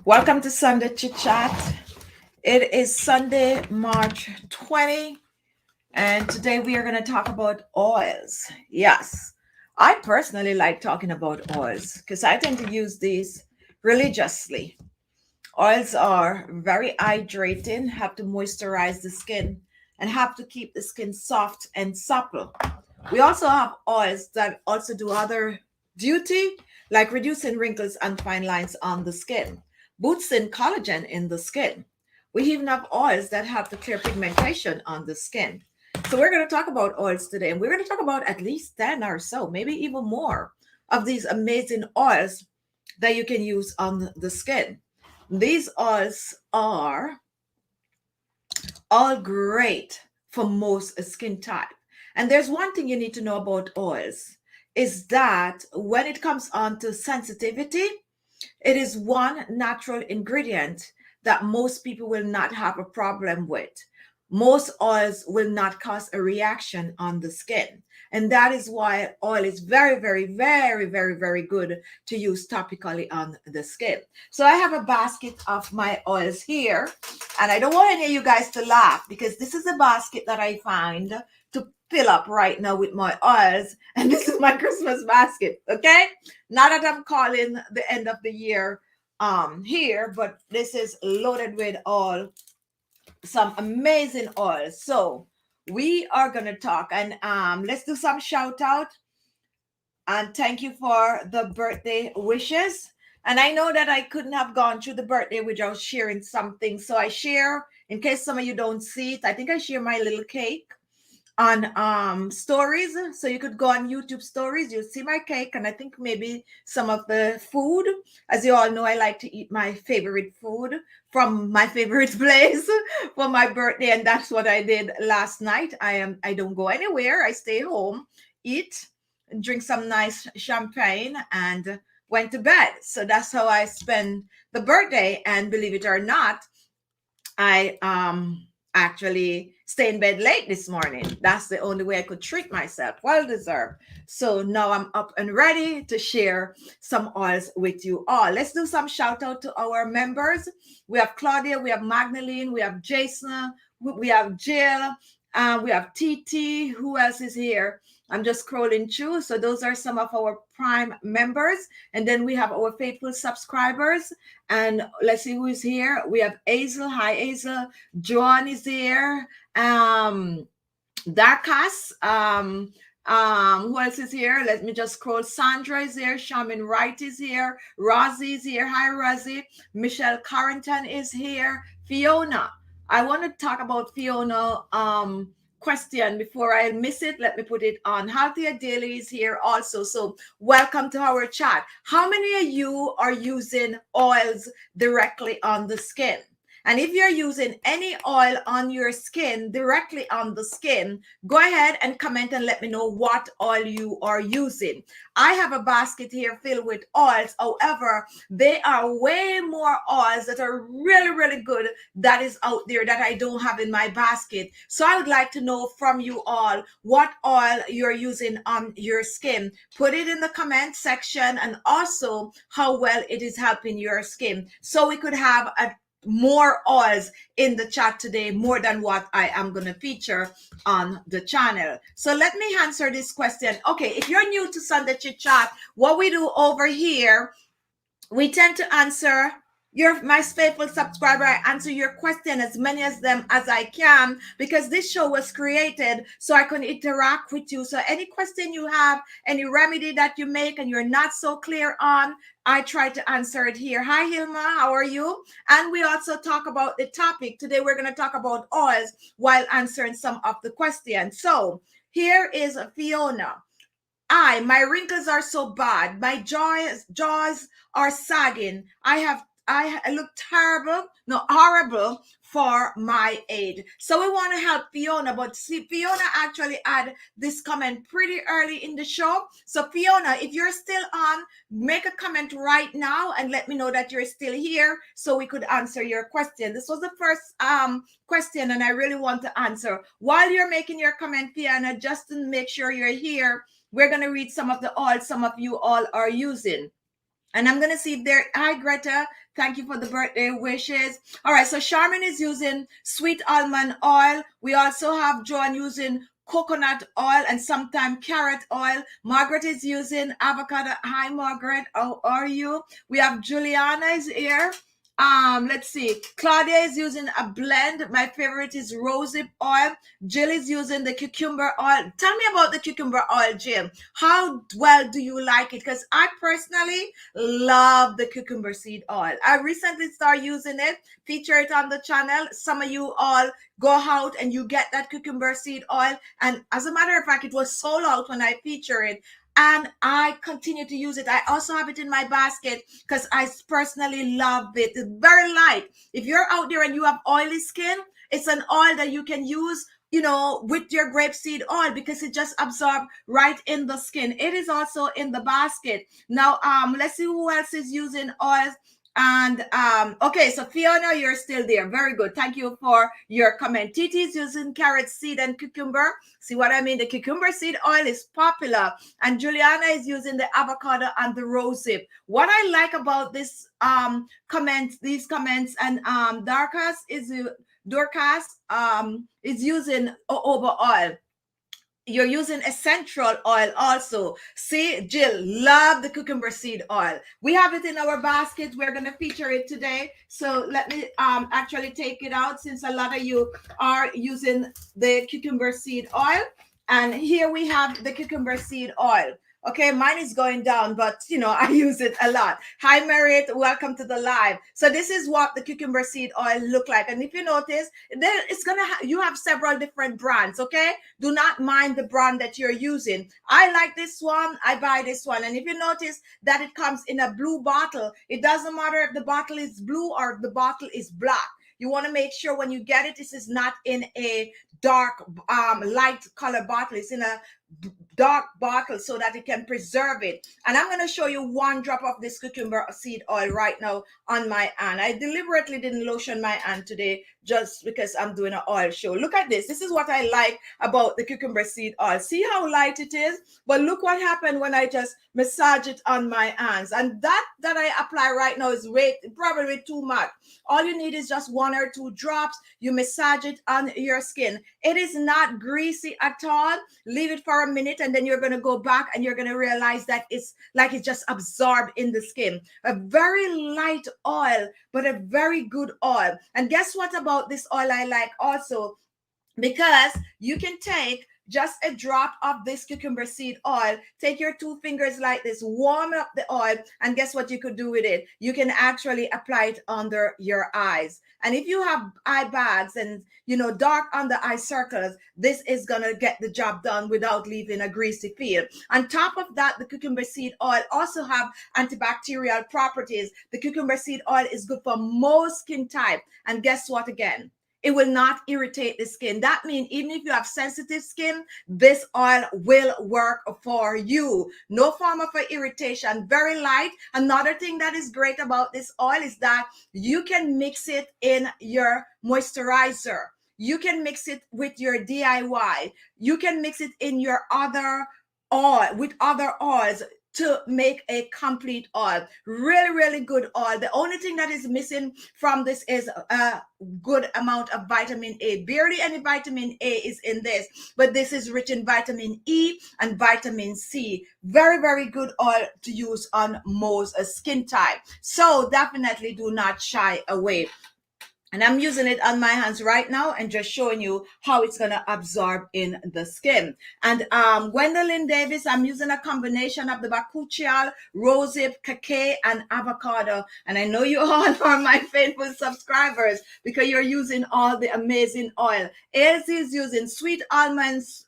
Welcome to Sunday Chit Chat. It is Sunday, March 20, and today we are going to talk about oils. Yes, I personally like talking about oils because I tend to use these religiously. Oils are very hydrating, have to moisturize the skin, and have to keep the skin soft and supple. We also have oils that also do other duty, like reducing wrinkles and fine lines on the skin, boosting collagen in the skin. We even have oils that have to clear pigmentation on the skin. So we're going to talk about oils today, and we're going to talk about at least 10 or so, maybe even more of these amazing oils that you can use on the skin. These oils are all great for most skin type. And there's one thing you need to know about oils is that when it comes on to sensitivity, it is one natural ingredient that most people will not have a problem with. Most oils will not cause a reaction on the skin. And that is why oil is very, very, very, very, very good to use topically on the skin. So I have a basket of my oils here. And I don't want any of you guys to laugh because this is a basket that I find to fill up right now with my oils. And this is my Christmas basket. Okay. Now that I'm calling the end of the year here, but this is loaded with all some amazing oils. So we are gonna talk and let's do some shout out and thank you for the birthday wishes. And I know that I couldn't have gone through the birthday without sharing something. So I share in case some of you don't see it. I think I share my little cake on stories, so you could go on YouTube stories, you'll see my cake, and I think maybe some of the food. As you all know, I like to eat my favorite food from my favorite place for my birthday, and that's what I did last night. I don't go anywhere, I stay home, eat, drink some nice champagne, and went to bed. So that's how I spend the birthday. And believe it or not, I actually stay in bed late this morning. That's the only way I could treat myself. Well deserved. So now I'm up and ready to share some oils with you all. Let's do some shout out to our members. We have Claudia, we have Magdalene, we have Jason, we have Jill, we have TT. Who else is here? I'm just scrolling through. So those are some of our Prime members. And then we have our faithful subscribers. And let's see who is here. We have Hazel. Hi, Hazel. Joan is here. Darkas. Who else is here? Let me just scroll. Sandra is here. Shaman Wright is here. Rosie is here. Hi, Rosie. Michelle Carrington is here. Fiona. I want to talk about Fiona question before I miss it. Let me put it on. Healthier Daily is here also. So welcome to our chat. How many of you are using oils directly on the skin? And if you're using any oil on your skin, directly on the skin, go ahead and comment and let me know what oil you are using. I have a basket here filled with oils. However, there are way more oils that are really, really good that is out there that I don't have in my basket. So I would like to know from you all what oil you're using on your skin. Put it in the comment section, and also how well it is helping your skin, so we could have more oils in the chat today, more than what I am going to feature on the channel. So let me answer this question. Okay, if you're new to Sunday Chit Chat, what we do over here, we tend to answer my faithful subscriber. I answer your question, as many of them as I can, because this show was created so I can interact with you. So any question you have, any remedy that you make and you're not so clear on, I try to answer it here. Hi, Hilma, how are you? And we also talk about the topic. Today, we're going to talk about oils while answering some of the questions. So here is Fiona. My wrinkles are so bad. My jaws are sagging. I look horrible for my age. So we want to help Fiona, but see, Fiona actually had this comment pretty early in the show. So Fiona, if you're still on, make a comment right now and let me know that you're still here so we could answer your question. This was the first question, and I really want to answer. While you're making your comment, Fiona, just to make sure you're here, we're going to read some of the oils some of you all are using. And I'm going to see if there, hi Greta, thank you for the birthday wishes. All right, so Charmin is using sweet almond oil. We also have Joan using coconut oil and sometimes carrot oil. Margaret is using avocado. Hi Margaret, how are you? We have Juliana is here. Let's see. Claudia is using a blend. My favorite is rosehip oil. Jill is using the cucumber oil. Tell me about the cucumber oil, Jill. How well do you like it? Because I personally love the cucumber seed oil. I recently started using it, feature it on the channel. Some of you all go out and you get that cucumber seed oil. And as a matter of fact, it was sold out when I feature it. And I continue to use it. I also have it in my basket because I personally love it. It's very light. If you're out there and you have oily skin, it's an oil that you can use, you know, with your grapeseed oil because it just absorbs right in the skin. It is also in the basket. Now, let's see who else is using oils. And okay, so Fiona, you're still there. Very good. Thank you for your comment. Titi is using carrot seed and cucumber. See what I mean? The cucumber seed oil is popular, and Juliana is using the avocado and the rosehip. What I like about this these comments, and Dorcas is using jojoba oil. You're using essential oil also. See, Jill, love the cucumber seed oil. We have it in our basket. We're going to feature it today. So let me actually take it out since a lot of you are using the cucumber seed oil. And here we have the cucumber seed oil. Okay, mine is going down, but you know, I use it a lot. Hi, Merritt, welcome to the live. So this is what the cucumber seed oil look like. And if you notice, then it's gonna you have several different brands, okay? Do not mind the brand that you're using. I like this one, I buy this one. And if you notice that it comes in a blue bottle, it doesn't matter if the bottle is blue or the bottle is black. You want to make sure when you get it, this is not in a dark, light color bottle. It's in a dark bottle so that it can preserve it. And I'm going to show you one drop of this cucumber seed oil right now on my hand. I deliberately didn't lotion my hand today just because I'm doing an oil show. Look at this. This is what I like about the cucumber seed oil. See how light it is? But look what happened when I just massage it on my hands. And that I apply right now is probably too much. All you need is just 1 or 2 drops. You massage it on your skin. It is not greasy at all. Leave it for a minute and then you're going to go back and you're going to realize that it's like it's just absorbed in the skin. A very light oil, but a very good oil. And guess what about this oil I like also? Because you can take just a drop of this cucumber seed oil, take your 2 fingers like this, warm up the oil, and guess what you could do with it? You can actually apply it under your eyes. And if you have eye bags and, you know, dark under eye circles, this is going to get the job done without leaving a greasy feel. On top of that, the cucumber seed oil also have antibacterial properties. The cucumber seed oil is good for most skin type. And guess what again? It will not irritate the skin. That means even if you have sensitive skin, this oil will work for you. No form of irritation, very light. Another thing that is great about this oil is that you can mix it in your moisturizer. You can mix it with your DIY. You can mix it in your other oil, with other oils, to make a complete oil. Really, really good oil. The only thing that is missing from this is a good amount of vitamin A. Barely any vitamin A is in this, but this is rich in vitamin E and vitamin C. Very, very good oil to use on most skin type. So definitely do not shy away. And I'm using it on my hands right now and just showing you how it's going to absorb in the skin. And Gwendolyn Davis, I'm using a combination of the bakuchiol, rosehip, cacao, and avocado. And I know you all are my faithful subscribers because you're using all the amazing oil. Elsie is using sweet almonds,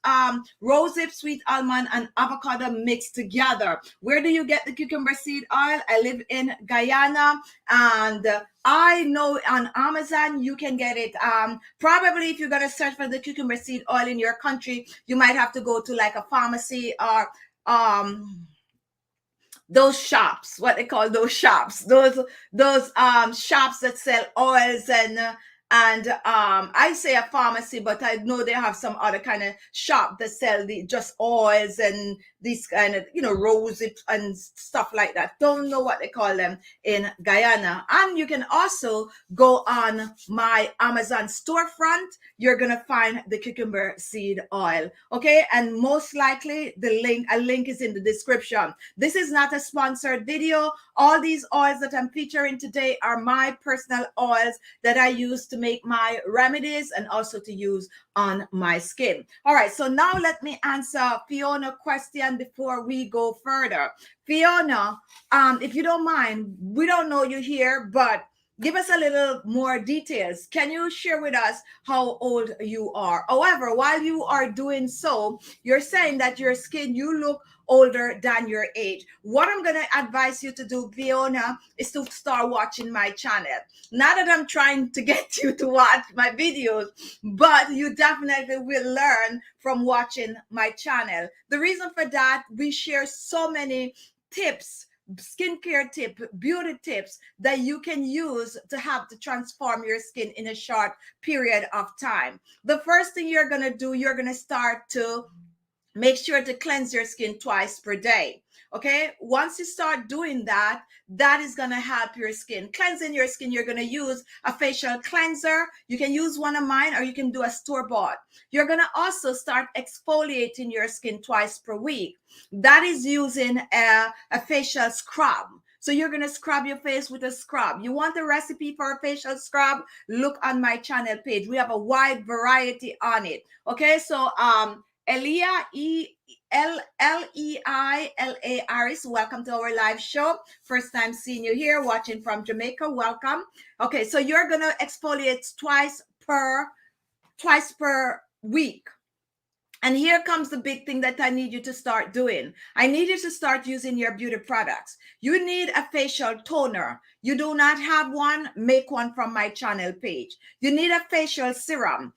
rosehip, sweet almond, and avocado mixed together. Where do you get the cucumber seed oil? I live in Guyana, and I know on Amazon you can get it. Probably if you're going to search for the cucumber seed oil in your country, you might have to go to like a pharmacy or those shops, what they call those shops, those shops that sell oils And I say a pharmacy, but I know they have some other kind of shop that sell the just oils and these kind of, rosehip and stuff like that. Don't know what they call them in Guyana. And you can also go on my Amazon storefront. You're gonna find the cucumber seed oil. Okay, and most likely a link is in the description. This is not a sponsored video. All these oils that I'm featuring today are my personal oils that I use to make my remedies and also to use on my skin. All right, so now let me answer Fiona's question before we go further. Fiona, if you don't mind, we don't know you here, but give us a little more details. Can you share with us how old you are? However, while you are doing so, you're saying that your skin, you look older than your age. What I'm going to advise you to do, Fiona, is to start watching my channel. Not that I'm trying to get you to watch my videos, but you definitely will learn from watching my channel. The reason for that, we share so many tips, skincare tip, beauty tips that you can use to have to transform your skin in a short period of time. The first thing you're going to do, you're going to start to make sure to cleanse your skin twice per day. Okay, once you start doing that, that is going to help your skin. Cleansing your skin, you're going to use a facial cleanser. You can use one of mine, or you can do a store-bought. You're going to also start exfoliating your skin twice per week. That is using a facial scrub. So you're going to scrub your face with a scrub. You want a recipe for a facial scrub? Look on my channel page. We have a wide variety on it. Okay, so Elia, Leilaris, welcome to our live show. First time seeing you here, watching from Jamaica, welcome. Okay, so you're gonna exfoliate twice per week. And here comes the big thing that I need you to start doing. I need you to start using your beauty products. You need a facial toner. You do not have one, make one from my channel page. You need a facial serum.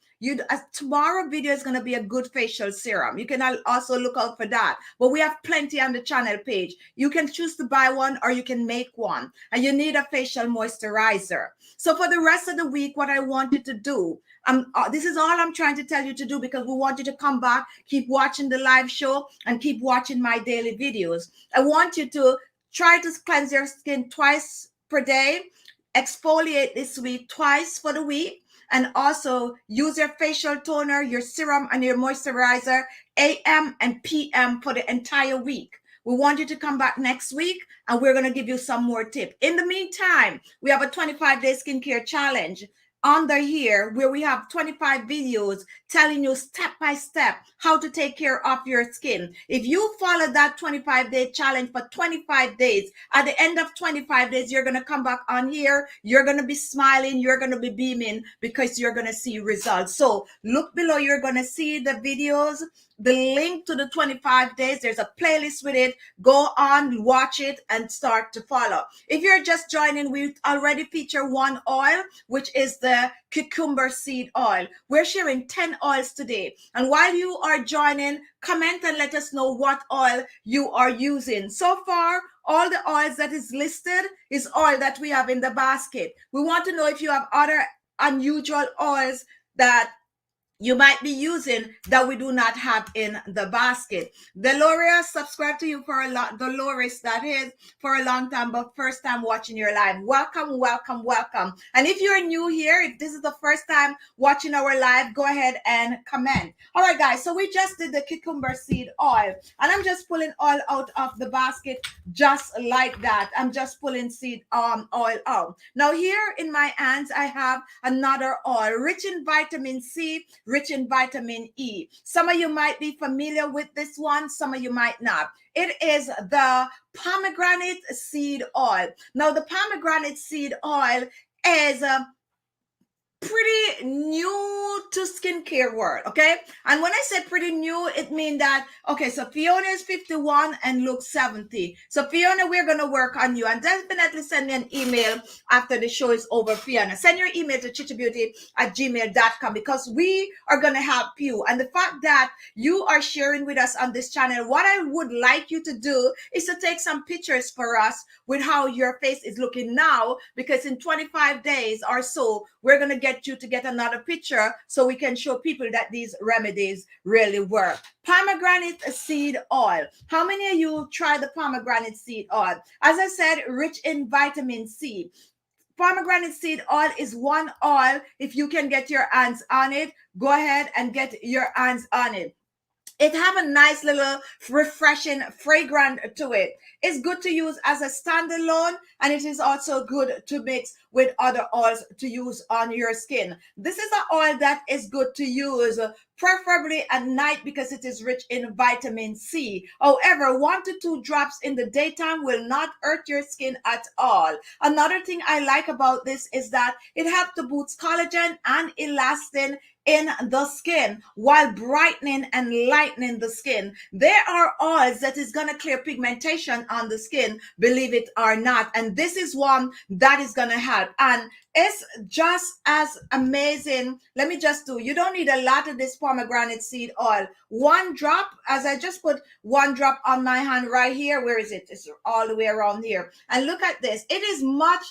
Tomorrow video is going to be a good facial serum. You can also look out for that. But we have plenty on the channel page. You can choose to buy one or you can make one. And you need a facial moisturizer. So for the rest of the week, what I want you to do, this is all I'm trying to tell you to do, because we want you to come back, keep watching the live show, and keep watching my daily videos. I want you to try to cleanse your skin twice per day, exfoliate this week twice for the week, and also use your facial toner, your serum, and your moisturizer AM and PM for the entire week. We want you to come back next week, and we're going to give you some more tips. In the meantime, we have a 25-day skincare challenge under here where we have 25 videos telling you step by step how to take care of your skin. If you follow that 25-day challenge for 25 days, at the end of 25 days, you're going to come back on here. You're going to be smiling. You're going to be beaming, because you're going to see results. So look below. You're going to see the videos, the link to the 25 days. There's a playlist with it. Go on, watch it, and start to follow. If you're just joining, we already feature one oil, which is the cucumber seed oil. We're sharing 10 oils today. And while you are joining, comment and let us know what oil you are using. So far, all the oils that is listed is oil that we have in the basket. We want to know if you have other unusual oils that you might be using that we do not have in the basket. Dolores, subscribe to you for a lot. Dolores, that is for a long time, but first time watching your live. Welcome, welcome, welcome. And if you're new here, if this is the first time watching our live, go ahead and comment. All right, guys. So we just did the cucumber seed oil, and I'm just pulling oil out of the basket just like that. I'm just pulling seed oil out. Now here in my hands, I have another oil rich in vitamin C, rich in vitamin E. Some of you might be familiar with this one, some of you might not. It is the pomegranate seed oil. Now, the pomegranate seed oil is pretty new to skincare world, okay? And when I say pretty new, it means that, okay, so Fiona is 51 and looks 70. So Fiona, we're going to work on you, and definitely send me an email after the show is over. Fiona, send your email to khichibeauty@gmail.com, because we are going to help you. And the fact that you are sharing with us on this channel, what I would like you to do is to take some pictures for us with how your face is looking now, because in 25 days or so, we're going to get get you to get another picture so we can show people that these remedies really work. Pomegranate seed oil. How many of you tried the pomegranate seed oil? As I said, rich in vitamin C. Pomegranate seed oil is one oil. If you can get your hands on it, go ahead and get your hands on it. It have a nice little refreshing fragrance to it. It's good to use as a standalone, and it is also good to mix with other oils to use on your skin. This is an oil that is good to use preferably at night because it is rich in vitamin C. However, 1 to 2 drops in the daytime will not hurt your skin at all. Another thing I like about this is that it helps to boost collagen and elastin in the skin while brightening and lightening the skin. There are oils that is going to clear pigmentation on the skin, believe it or not. And this is one that is going to help. And it's just as amazing. Let me just do, you don't need a lot of this pomegranate seed oil. 1 drop, as I just put 1 drop on my hand right here. Where is it? It's all the way around here. And look at this. It is much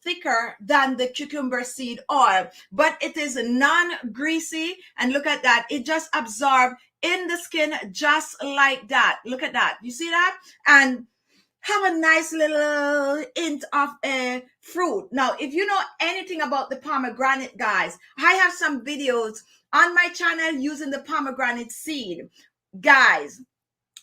thicker than the cucumber seed oil, but it is non-greasy. And look at that. It just absorbs in the skin just like that. Look at that. You see that? And have a nice little hint of a fruit. Now, if you know anything about the pomegranate, guys, I have some videos on my channel using the pomegranate seed. Guys,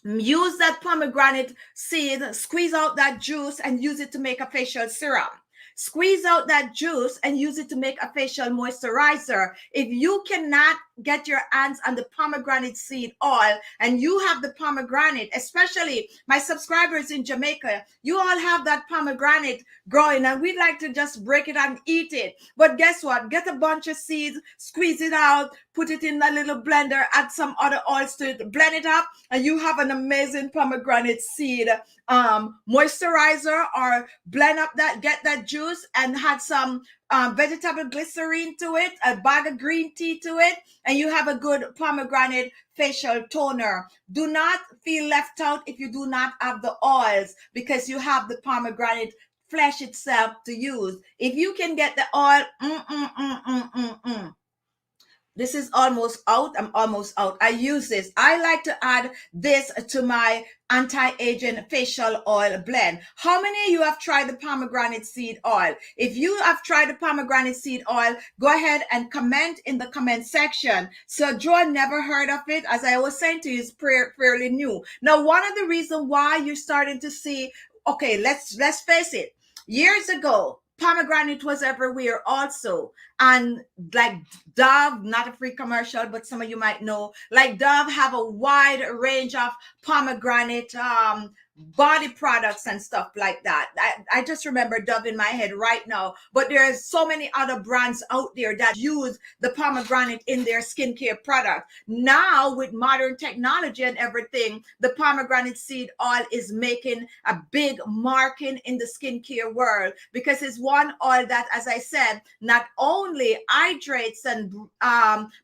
use that pomegranate seed, squeeze out that juice and use it to make a facial serum. Squeeze out that juice and use it to make a facial moisturizer. If you cannot get your hands on the pomegranate seed oil and you have the pomegranate, especially my subscribers in Jamaica, you all have that pomegranate growing and we'd like to just break it and eat it. But guess what? Get a bunch of seeds, squeeze it out, put it in a little blender, add some other oils to it, blend it up, and you have an amazing pomegranate seed moisturizer. Or blend up that, get that juice and add some vegetable glycerine to it, a bag of green tea to it, and you have a good pomegranate facial toner. Do not feel left out if you do not have the oils because you have the pomegranate flesh itself to use. If you can get the oil, this is almost out. I'm almost out. I use this. I like to add this to my anti-aging facial oil blend. How many of you have tried the pomegranate seed oil? If you have tried the pomegranate seed oil, go ahead and comment in the comment section. So Joy never heard of it. As I was saying to you, it's fairly new. Now, one of the reasons why you're starting to see, okay, let's face it. Years ago, pomegranate was everywhere also. And like Dove, not a free commercial, but some of you might know, like Dove have a wide range of pomegranate body products and stuff like that. I just remember Dove in my head right now, but there's so many other brands out there that use the pomegranate in their skincare product. Now with modern technology and everything, the pomegranate seed oil is making a big marking in the skincare world because it's one oil that, as I said, not only hydrates and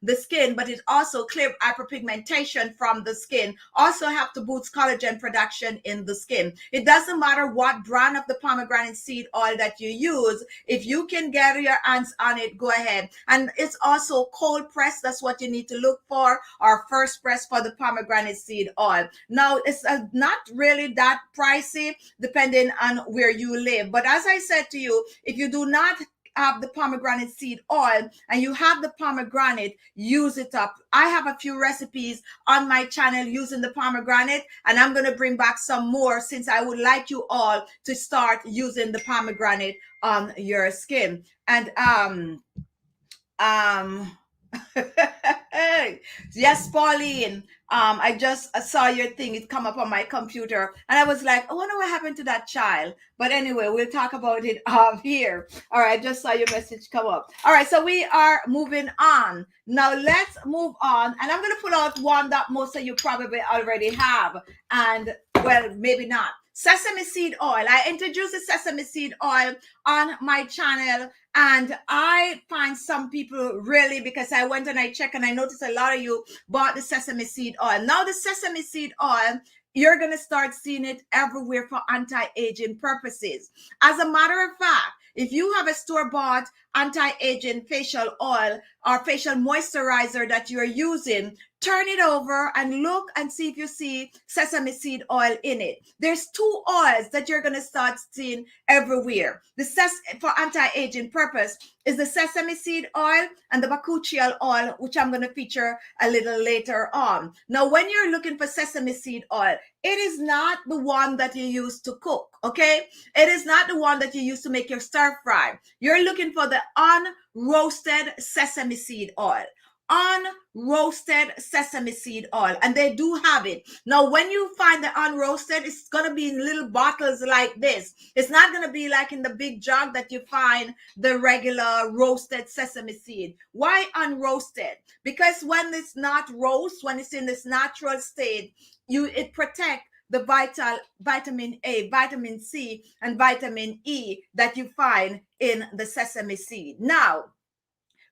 the skin, but it also clears hyperpigmentation from the skin. Also have to boost collagen production in the skin. It doesn't matter what brand of the pomegranate seed oil that you use. If you can get your hands on it, go ahead. And it's also cold press. That's what you need to look for, or first press for the pomegranate seed oil. Now, it's not really that pricey depending on where you live. But as I said to you, if you do not have the pomegranate seed oil and you have the pomegranate, use it up. I have a few recipes on my channel using the pomegranate, and I'm going to bring back some more since I would like you all to start using the pomegranate on your skin. And yes, Pauline, I just saw your thing. It come up on my computer and I was like, I wonder what happened to that child. But anyway, we'll talk about it here. All right, I just saw your message come up. All right, so we are moving on. Now let's move on. And I'm going to pull out one that most of you probably already have. And well, maybe not. Sesame seed oil. I introduced the sesame seed oil on my channel, and I find some people really, because I went and I checked and I noticed a lot of you bought the sesame seed oil. Now the sesame seed oil, you're going to start seeing it everywhere for anti-aging purposes. As a matter of fact, if you have a store-bought anti-aging facial oil or facial moisturizer that you're using, turn it over and look and see if you see sesame seed oil in it. There's two oils that you're going to start seeing everywhere. For anti-aging purpose is the sesame seed oil and the bakuchiol oil, which I'm going to feature a little later on. Now, when you're looking for sesame seed oil, it is not the one that you use to cook, okay? It is not the one that you use to make your stir fry. You're looking for the unroasted sesame seed oil. Unroasted sesame seed oil, and they do have it. Now, when you find the unroasted, it's going to be in little bottles like this. It's not going to be like in the big jug that you find the regular roasted sesame seed. Why unroasted? Because when it's not roast, when it's in this natural state, it protects the vitamin A, vitamin C, and vitamin E that you find in the sesame seed. Now,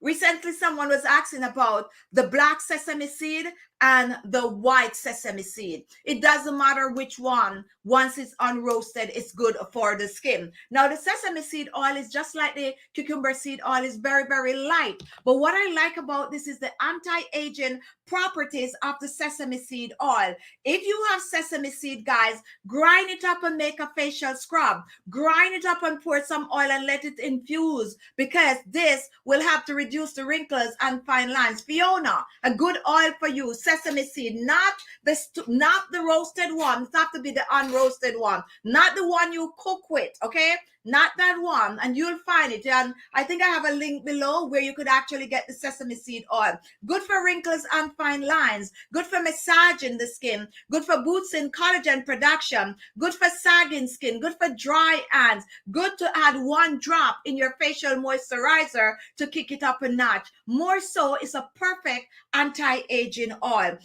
recently, someone was asking about the black sesame seed and the white sesame seed. It doesn't matter which one. Once it's unroasted, it's good for the skin. Now, the sesame seed oil is just like the cucumber seed oil. It's very, very light. But what I like about this is the anti-aging properties of the sesame seed oil. If you have sesame seed, guys, grind it up and make a facial scrub. Grind it up and pour some oil and let it infuse, because this will help to reduce the wrinkles and fine lines. Fiona, a good oil for you. Sesame seed, not the roasted one. It's have to be the unroasted one, not the one you cook with, okay? Not that one, and you'll find it. And I think I have a link below where you could actually get the sesame seed oil. Good for wrinkles and fine lines, good for massaging the skin, good for boosting collagen production, good for sagging skin, good for dry hands, good to add 1 drop in your facial moisturizer to kick it up a notch. More so, it's a perfect anti-aging oil.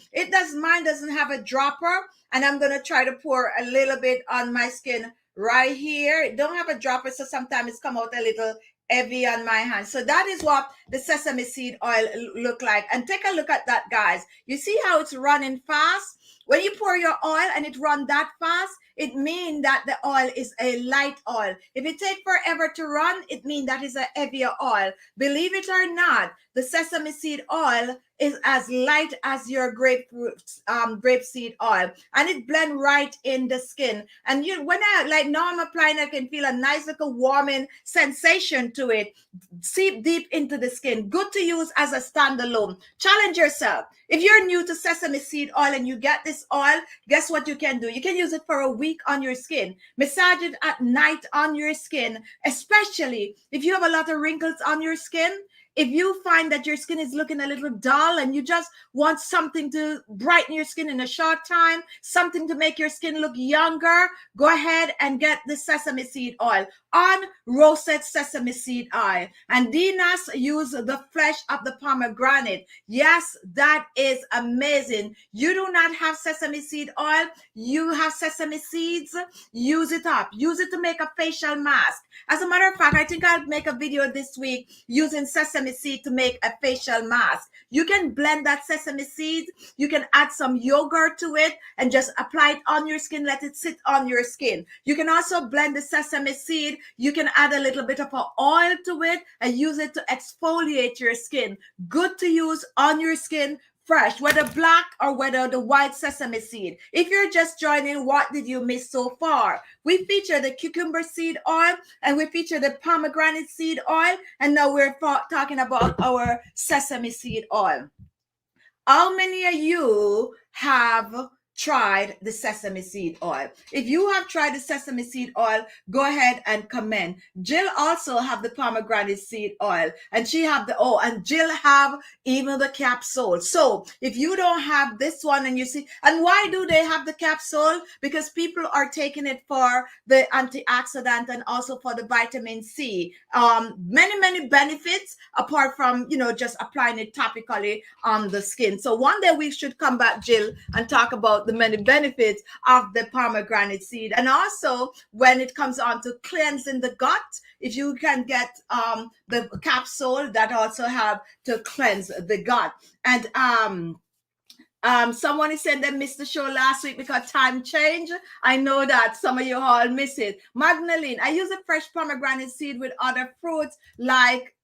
Mine doesn't have a dropper, and I'm going to try to pour a little bit on my skin right here. It don't have a dropper, so sometimes it's come out a little heavy on my hand. So that is what the sesame seed oil look like. And take a look at that, guys. You see how it's running fast? When you pour your oil and it run that fast, it means that the oil is a light oil. If it takes forever to run, it means that is a heavier oil. Believe it or not, the sesame seed oil is as light as your grape seed oil, and it blend right in the skin. And now I'm applying, I can feel a nice little warming sensation to it, seep deep into the skin. Good to use as a standalone. Challenge yourself. If you're new to sesame seed oil and you get this oil, guess what you can do? You can use it for a week on your skin. Massage it at night on your skin, especially if you have a lot of wrinkles on your skin. If you find that your skin is looking a little dull and you just want something to brighten your skin in a short time, something to make your skin look younger, go ahead and get the sesame seed oil, unroasted sesame seed oil. And Dinas use the flesh of the pomegranate. Yes, that is amazing. You do not have sesame seed oil, you have sesame seeds, use it up. Use it to make a facial mask. As a matter of fact, I think I'll make a video this week using sesame seed to make a facial mask. You can blend that sesame seed, you can add some yogurt to it and just apply it on your skin, let it sit on your skin. You can also blend the sesame seed, you can add a little bit of an oil to it and use it to exfoliate your skin. Good to use on your skin fresh, whether black or whether the white sesame seed. If you're just joining, what did you miss so far? We feature the cucumber seed oil and we feature the pomegranate seed oil, and now we're talking about our sesame seed oil. How many of you have tried the sesame seed oil? If you have tried the sesame seed oil, go ahead and comment. Jill also have the pomegranate seed oil, and she have and Jill have even the capsule. So if you don't have this one, and you see, and why do they have the capsule? Because people are taking it for the antioxidant and also for the vitamin C. Many benefits apart from just applying it topically on the skin. So one day we should come back, Jill, and talk about the many benefits of the pomegranate seed. And also when it comes on to cleansing the gut, if you can get the capsule that also have to cleanse the gut. And Someone is saying they missed the show last week because time change. I know that some of you all miss it. Magdalene, I use a fresh pomegranate seed with other fruits like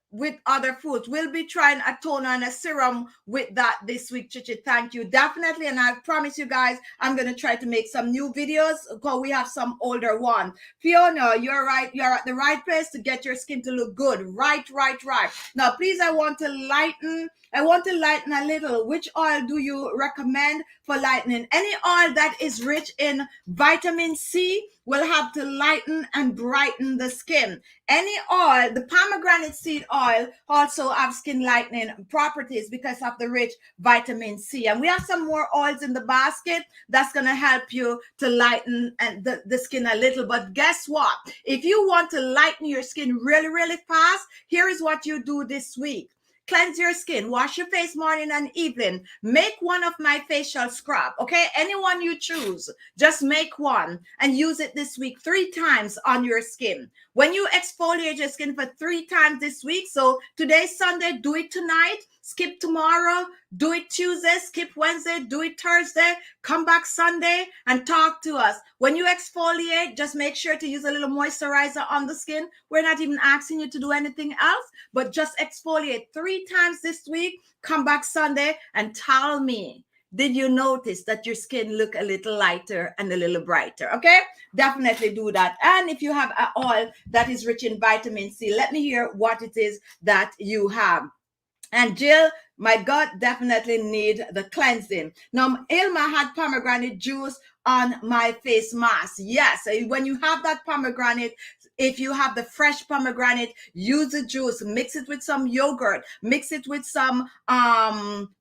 with other fruits. We'll be trying a toner and a serum with that this week, Chichi. Thank you. Definitely. And I promise you guys, I'm going to try to make some new videos because we have some older ones. Fiona, you're right. You're at the right place to get your skin to look good. Right. Now, please, I want to lighten a little. Which oil do you recommend for lightening? Any oil that is rich in vitamin C will have to lighten and brighten the skin. Any oil, the pomegranate seed oil also have skin lightening properties because of the rich vitamin C. And we have some more oils in the basket that's going to help you to lighten and the skin a little. But guess what? If you want to lighten your skin really, really fast, here is what you do this week. Cleanse your skin, wash your face morning and evening. Make one of my facial scrub, okay? Anyone you choose, just make one and use it this week 3 times on your skin. When you exfoliate your skin for 3 times this week, so today's Sunday, do it tonight, skip tomorrow, do it Tuesday, skip Wednesday, do it Thursday, come back Sunday and talk to us. When you exfoliate, just make sure to use a little moisturizer on the skin. We're not even asking you to do anything else, but just exfoliate 3 times this week, come back Sunday and tell me, did you notice that your skin look a little lighter and a little brighter? Okay, definitely do that. And if you have an oil that is rich in vitamin C, let me hear what it is that you have. And Jill, my gut definitely need the cleansing. Now, Ilma had pomegranate juice on my face mask. Yes, when you have that pomegranate, if you have the fresh pomegranate, use the juice, mix it with some yogurt, mix it with some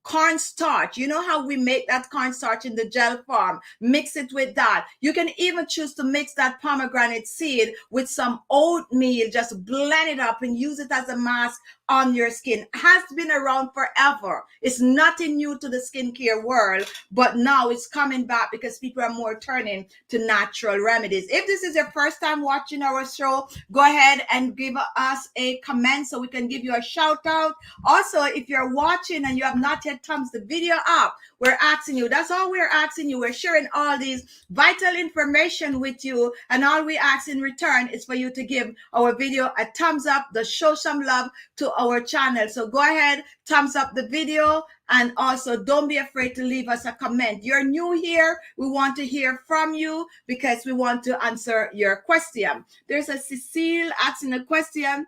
cornstarch. You know how we make that cornstarch in the gel form? Mix it with that. You can even choose to mix that pomegranate seed with some oatmeal. Just blend it up and use it as a mask on your skin. Has been around forever. It's nothing new to the skincare world, but now it's coming back because people are more turning to natural remedies. If this is your first time watching our show, go ahead and give us a comment so we can give you a shout out. Also, if you're watching and you have not yet thumbs the video up, we're asking you, that's all we're asking you. We're sharing all these vital information with you, and all we ask in return is for you to give our video a thumbs up, to show some love to our channel. So go ahead, thumbs up the video, and also don't be afraid to leave us a comment. You're new here, we want to hear from you because we want to answer your question. There's a Cecile asking a question.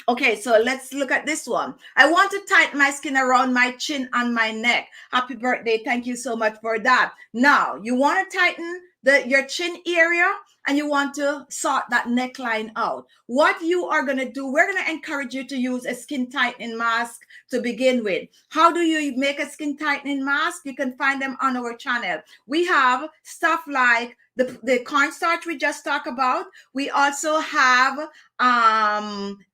Okay, so let's look at this one. I want to tighten my skin around my chin and my neck. Happy birthday. Thank you so much for that. Now, you want to tighten your chin area and you want to sort that neckline out. What you are going to do, we're going to encourage you to use a skin tightening mask to begin with. How do you make a skin tightening mask? You can find them on our channel. We have stuff like the cornstarch we just talked about. We also have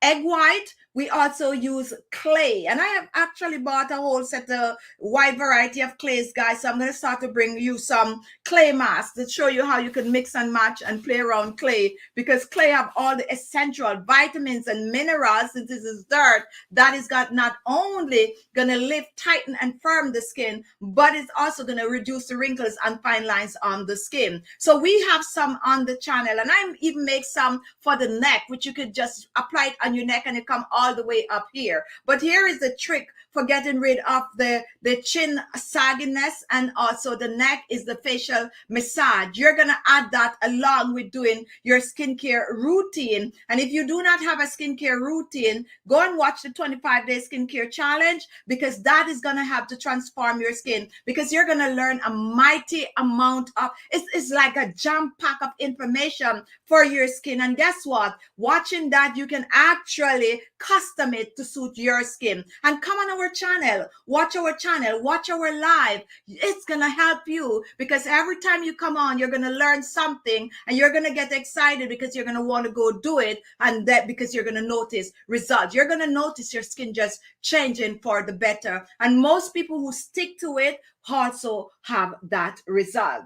egg white. We also use clay, and I have actually bought a whole set of wide variety of clays, guys. So I'm going to start to bring you some clay masks to show you how you can mix and match and play around clay, because clay have all the essential vitamins and minerals. Since this is dirt, that is got not only going to lift, tighten, and firm the skin, but it's also going to reduce the wrinkles and fine lines on the skin. So we have some on the channel, and I even make some for the neck, which you could just apply it on your neck and it come all the way up here. But here is the trick for getting rid of the chin sagginess, and also the neck is the facial massage. You're going to add that along with doing your skincare routine. And if you do not have a skincare routine, go and watch the 25-day skincare challenge, because that is going to have to transform your skin, because you're going to learn a mighty amount of, it's like a jam pack of information for your skin. And guess what? Watching that, you can actually custom it to suit your skin. And come on our channel, watch our live. It's gonna help you, because every time you come on, you're gonna learn something and you're gonna get excited because you're gonna want to go do it, and that because you're gonna notice results. You're gonna notice your skin just changing for the better. And most people who stick to it also have that result.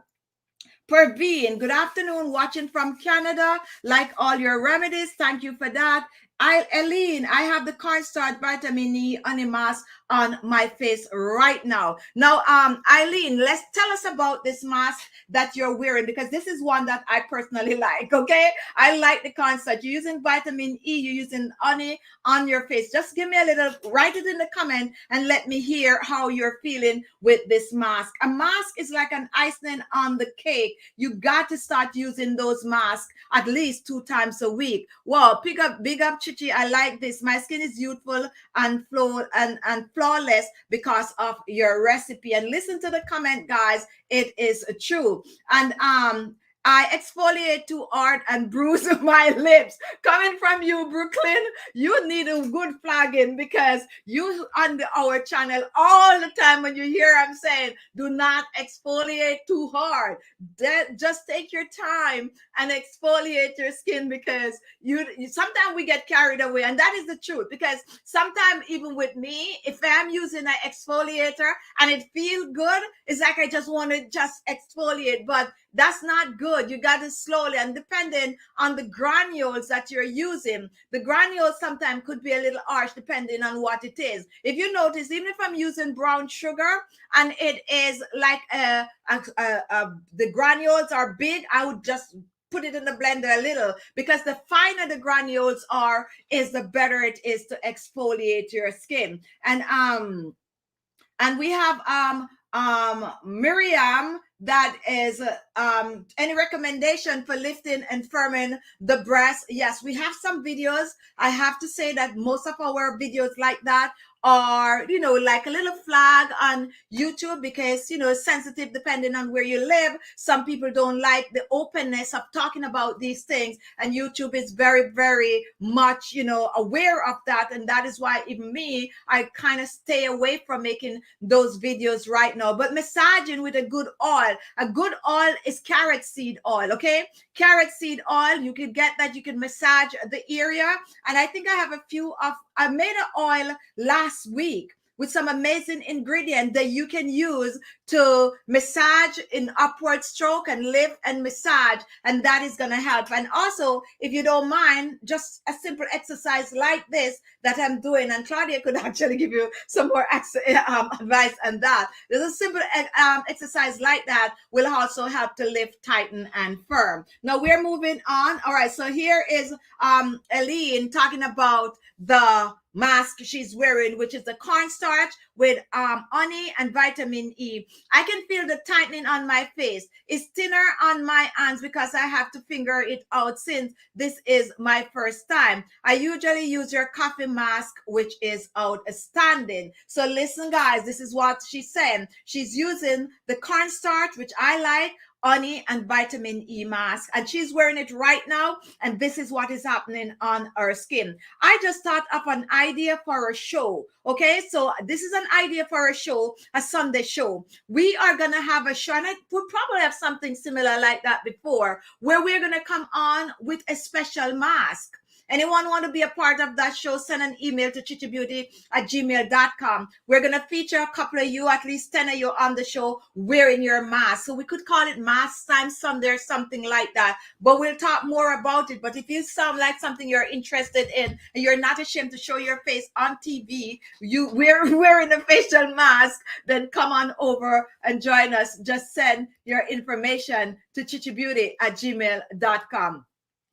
Perveen, good afternoon, watching from Canada. Like all your remedies, thank you for that. Eileen, I have the cornstarch vitamin E honey mask on my face right now. Now, Eileen, let's tell us about this mask that you're wearing, because this is one that I personally like. Okay, I like the cornstarch. You're using vitamin E, you're using honey on your face. Just give me a little, write it in the comment and let me hear how you're feeling with this mask. A mask is like an icing on the cake. You got to start using those masks at least 2 times a week. Wow, big up Khichi. I like this. My skin is youthful and flawless because of your recipe. And listen to the comment, guys. It is true. And I exfoliate too hard and bruise my lips. Coming from you, Brooklyn, you need a good flagging, because you on our channel all the time when you hear I'm saying, do not exfoliate too hard. Just take your time and exfoliate your skin, because you sometimes we get carried away, and that is the truth. Because sometimes even with me, if I'm using an exfoliator and it feels good, it's like I just want to just exfoliate, but that's not good. You got to slowly, and depending on the granules that you're using, the granules sometimes could be a little harsh depending on what it is. If you notice, even if I'm using brown sugar and it is like the granules are big, I would just put it in the blender a little, because the finer the granules are, is the better it is to exfoliate your skin. And we have Miriam, that is any recommendation for lifting and firming the breast? Yes, we have some videos. I have to say that most of our videos like that are, like a little flag on YouTube, because, it's sensitive depending on where you live. Some people don't like the openness of talking about these things, and YouTube is very, very much, aware of that. And that is why even me, I kind of stay away from making those videos right now. But massaging with a good oil is carrot seed oil. Okay, carrot seed oil, you can get that, you can massage the area. And I think I have I made an oil last week with some amazing ingredients that you can use to massage in upward stroke and lift and massage, and that is going to help. And also, if you don't mind, just a simple exercise like this that I'm doing, and Claudia could actually give you some more advice on that. There's a simple exercise like that will also help to lift, tighten, and firm. Now we're moving on. All right, so here is Eileen talking about the mask she's wearing, which is the cornstarch with honey and vitamin E. I can feel the tightening on my face. It's thinner on my hands because I have to finger it out since this is my first time. I usually use your coffee mask, which is outstanding. So listen, guys, this is what she's saying. She's using the cornstarch, which I like, honey and vitamin E mask, and she's wearing it right now, and this is what is happening on her skin. I just thought of an idea for a show. Okay, so this is an idea for a show, a Sunday show. We are gonna have a show, and I would probably have something similar like that before, where we're gonna come on with a special mask. Anyone want to be a part of that show, send an email to khichibeauty@gmail.com. We're going to feature a couple of you, at least 10 of you on the show wearing your mask. So we could call it Mask Time Sunday or something like that. But we'll talk more about it. But if you sound like something you're interested in and you're not ashamed to show your face on TV, we're wearing a facial mask, then come on over and join us. Just send your information to khichibeauty@gmail.com.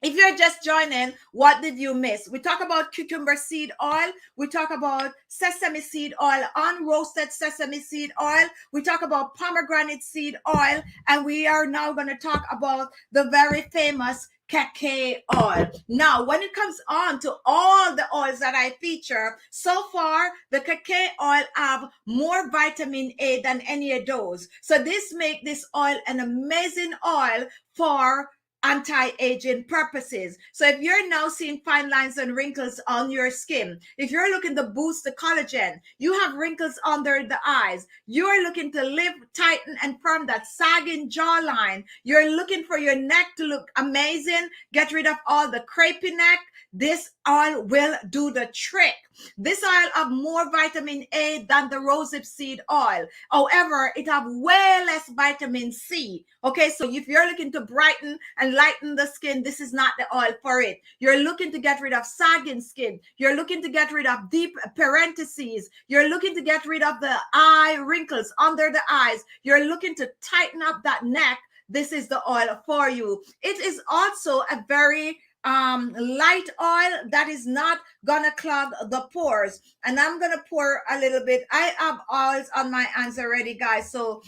If you're just joining, what did you miss? We talk about cucumber seed oil. We talk about sesame seed oil, unroasted sesame seed oil. We talk about pomegranate seed oil. And we are now going to talk about the very famous Kiwi oil. Now, when it comes on to all the oils that I feature, so far, the Kiwi oil have more vitamin A than any of those. So this makes this oil an amazing oil for anti-aging purposes. So if you're now seeing fine lines and wrinkles on your skin, if you're looking to boost the collagen, you have wrinkles under the eyes, you're looking to lift, tighten, and firm that sagging jawline, you're looking for your neck to look amazing, get rid of all the crepey neck, this oil will do the trick. This oil have more vitamin A than the Rosehip Seed Oil. However, it have way less vitamin C. Okay, so if you're looking to brighten and lighten the skin, this is not the oil for it. You're looking to get rid of sagging skin. You're looking to get rid of deep parentheses. You're looking to get rid of the eye wrinkles under the eyes. You're looking to tighten up that neck. This is the oil for you. It is also a very light oil that is not gonna clog the pores. And I'm gonna pour a little bit. I have oils on my hands already, guys, so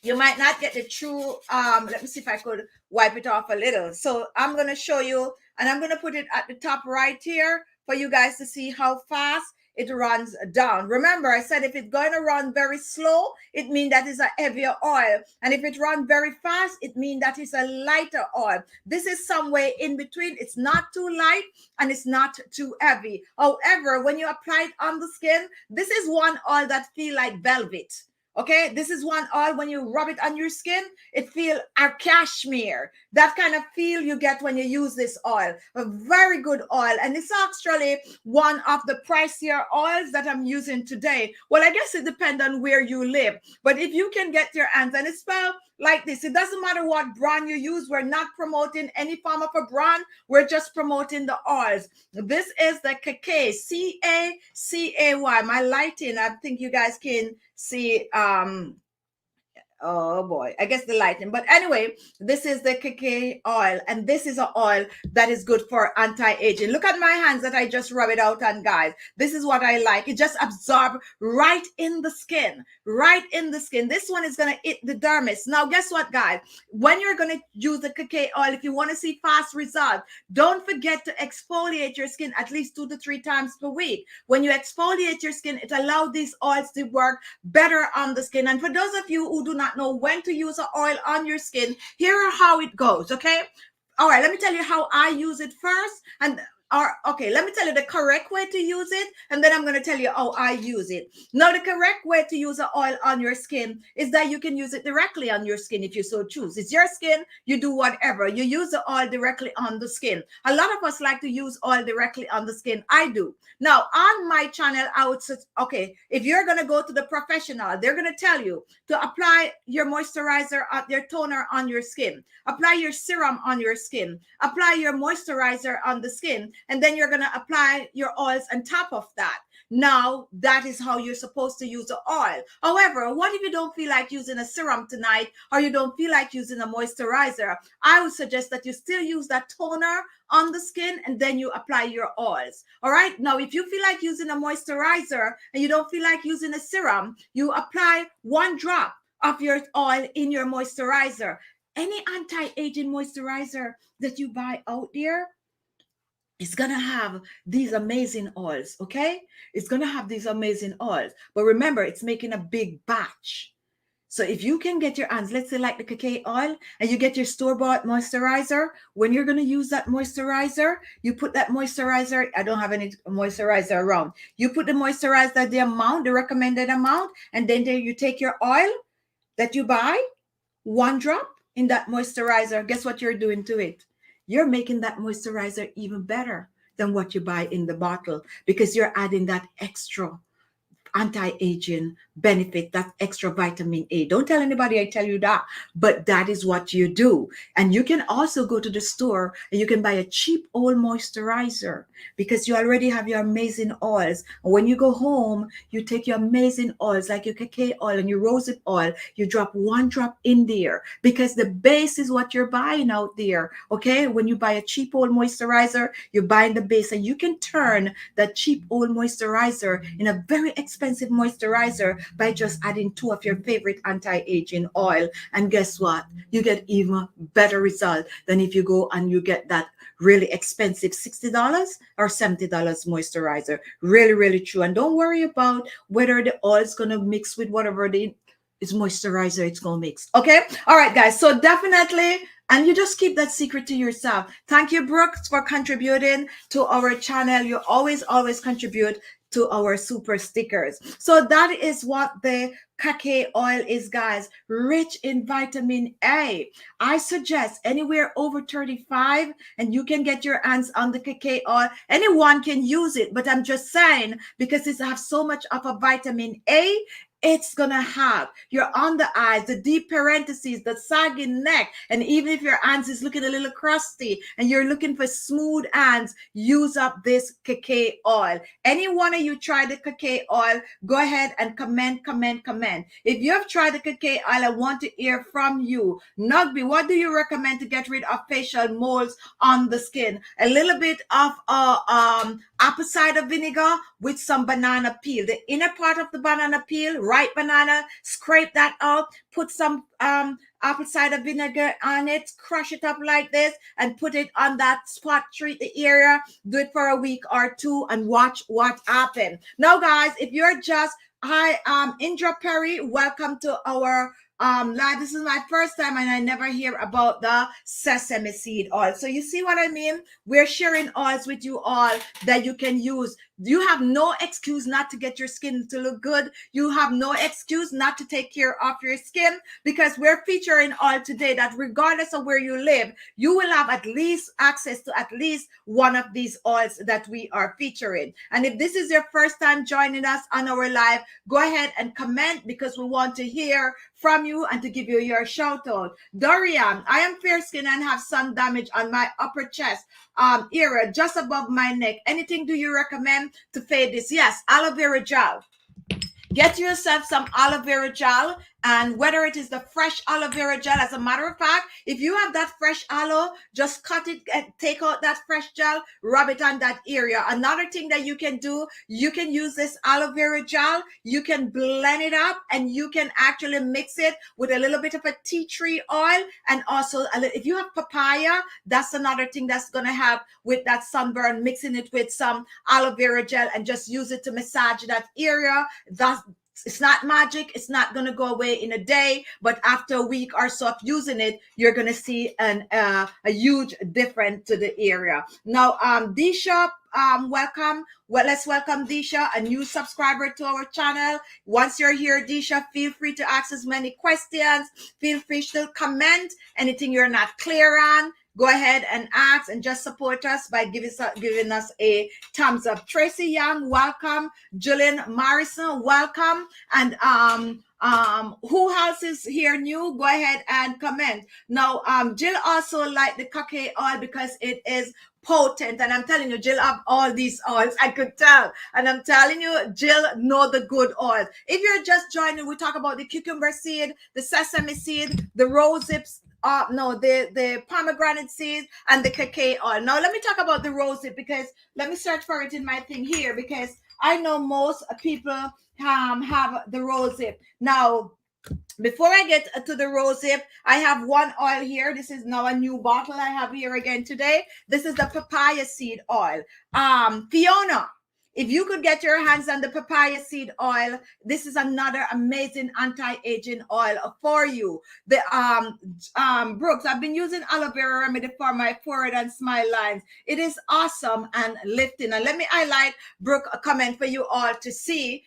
you might not get the true let me see if I could wipe it off a little. So I'm going to show you, and I'm going to put it at the top right here for you guys to see how fast it runs down. Remember, I said if it's going to run very slow, it means that it's a heavier oil, and if it runs very fast, it means that it's a lighter oil. This is somewhere in between. It's not too light and it's not too heavy. However, when you apply it on the skin, this is one oil that feel like velvet. Okay, this is one oil, when you rub it on your skin, it feels a cashmere. That kind of feel you get when you use this oil. A very good oil. And it's actually one of the pricier oils that I'm using today. Well, I guess it depends on where you live. But if you can get your hands, and it's spelled like this, it doesn't matter what brand you use. We're not promoting any form of a brand. We're just promoting the oils. This is the Cacay, C-A-C-A-Y. My lighting, I think you guys can see oh boy, I guess the lighting. But anyway, this is the Kiwi oil, and this is an oil that is good for anti-aging. Look at my hands that I just rub it out on, guys. This is what I like. It just absorbs right in the skin, right in the skin. This one is going to hit the dermis. Now, guess what, guys? When you're going to use the Kiwi oil, if you want to see fast results, don't forget to exfoliate your skin at least 2 to 3 times per week. When you exfoliate your skin, it allows these oils to work better on the skin. And for those of you who do not know when to use an oil on your skin, here are how it goes. Okay, all right, let me tell you how I use it first, and okay, let me tell you the correct way to use it, and then I'm going to tell you how I use it. Now, the correct way to use an oil on your skin is that you can use it directly on your skin if you so choose. It's your skin, you do whatever. You use the oil directly on the skin. A lot of us like to use oil directly on the skin. I do. Now, on my channel, I would say, okay, if you're going to go to the professional, they're going to tell you to apply your moisturizer, your toner on your skin, apply your serum on your skin, apply your moisturizer on the skin, and then you're going to apply your oils on top of that. Now, that is how you're supposed to use the oil. However, what if you don't feel like using a serum tonight, or you don't feel like using a moisturizer? I would suggest that you still use that toner on the skin, and then you apply your oils. All right. Now, if you feel like using a moisturizer and you don't feel like using a serum, you apply 1 drop of your oil in your moisturizer. Any anti-aging moisturizer that you buy out there, it's going to have these amazing oils, okay? It's going to have these amazing oils. But remember, it's making a big batch. So if you can get your hands, let's say like the Kiwi oil, and you get your store-bought moisturizer, when you're going to use that moisturizer, you put that moisturizer, I don't have any moisturizer around. You put the moisturizer, the amount, the recommended amount, and then you take your oil that you buy, 1 drop in that moisturizer. Guess what you're doing to it? You're making that moisturizer even better than what you buy in the bottle, because you're adding that extra anti-aging benefit, that extra vitamin A. Don't tell anybody I tell you that, but that is what you do. And you can also go to the store and you can buy a cheap oil moisturizer, because you already have your amazing oils. And when you go home, you take your amazing oils like your Kiwi oil and your Rosehip oil, you drop 1 drop in there, because the base is what you're buying out there. Okay, when you buy a cheap oil moisturizer, you're buying the base, and you can turn that cheap oil moisturizer in a very expensive moisturizer by just adding 2 of your favorite anti-aging oil. And guess what? You get even better result than if you go and you get that really expensive $60 or $70 moisturizer. Really, really true. And don't worry about whether the oil is going to mix with whatever it's moisturizer it's going to mix. Okay. All right, guys. So definitely, and you just keep that secret to yourself. Thank you, Brooks, for contributing to our channel. You always contribute to our super stickers. So that is what the Kiwi oil is, guys. Rich in vitamin A. I suggest anywhere over 35, and you can get your hands on the Kiwi oil. Anyone can use it, but I'm just saying, because it has so much of a vitamin A, it's gonna help. You're on the eyes, the deep parentheses, the sagging neck, and even if your hands is looking a little crusty and you're looking for smooth hands, use up this cacao oil. Any one of you tried the cacao oil, go ahead and comment. If you have tried the cacao oil, I want to hear from you. Nugby, what do you recommend to get rid of facial moles on the skin? A little bit of apple cider vinegar with some banana peel. The inner part of the banana peel, ripe banana, scrape that out, put some apple cider vinegar on it, crush it up like this, and put it on that spot, treat the area, do it for a week or two, and watch what happens. Now, guys, if you're just, hi, Indra Perry, welcome to our live. This is my first time and I never hear about the sesame seed oil. So you see what I mean? We're sharing oils with you all that you can use. You have no excuse not to get your skin to look good. You have no excuse not to take care of your skin, because we're featuring oil today that regardless of where you live, you will have at least access to at least one of these oils that we are featuring. And if this is your first time joining us on our live, go ahead and comment, because we want to hear from you and to give you your shout out. Dorian, I am fair skinned and have sun damage on my upper chest area just above my neck. Anything do you recommend to fade this? Yes, aloe vera gel. Get yourself some aloe vera gel, and whether it is the fresh aloe vera gel, as a matter of fact, if you have that fresh aloe, just cut it and take out that fresh gel, rub it on that area. Another thing that you can do, you can use this aloe vera gel, you can blend it up, and you can actually mix it with a little bit of a tea tree oil, and also if you have papaya, that's another thing that's going to help with that sunburn, mixing it with some aloe vera gel and just use it to massage that area. It's not magic. It's not going to go away in a day, but after a week or so of using it, you're going to see a huge difference to the area. Now, Disha, welcome. Well, let's welcome Disha, a new subscriber to our channel. Once you're here, Disha, feel free to ask as many questions. Feel free to comment anything you're not clear on. Go ahead and ask and just support us by giving us a thumbs up. Tracy Young, welcome. Julian Morrison, welcome. And who else is here new? Go ahead and comment. Now, Jill also liked the cacao oil because it is potent, and I'm telling you, Jill have all these oils. I could tell, and I'm telling you, Jill know the good oils. If you're just joining, we talk about the cucumber seed, the sesame seed, the rosehip, the pomegranate seeds, and the cacao oil. Now let me talk about the rosehip, because let me search for it in my thing here, because I know most people have the rosehip. Now, before I get to the rosehip, I have one oil here. This is now a new bottle I have here again today. This is the papaya seed oil. Fiona, if you could get your hands on the papaya seed oil, this is another amazing anti-aging oil for you. The Brooks, I've been using aloe vera remedy for my forehead and smile lines. It is awesome and lifting. And let me highlight Brooke a comment for you all to see,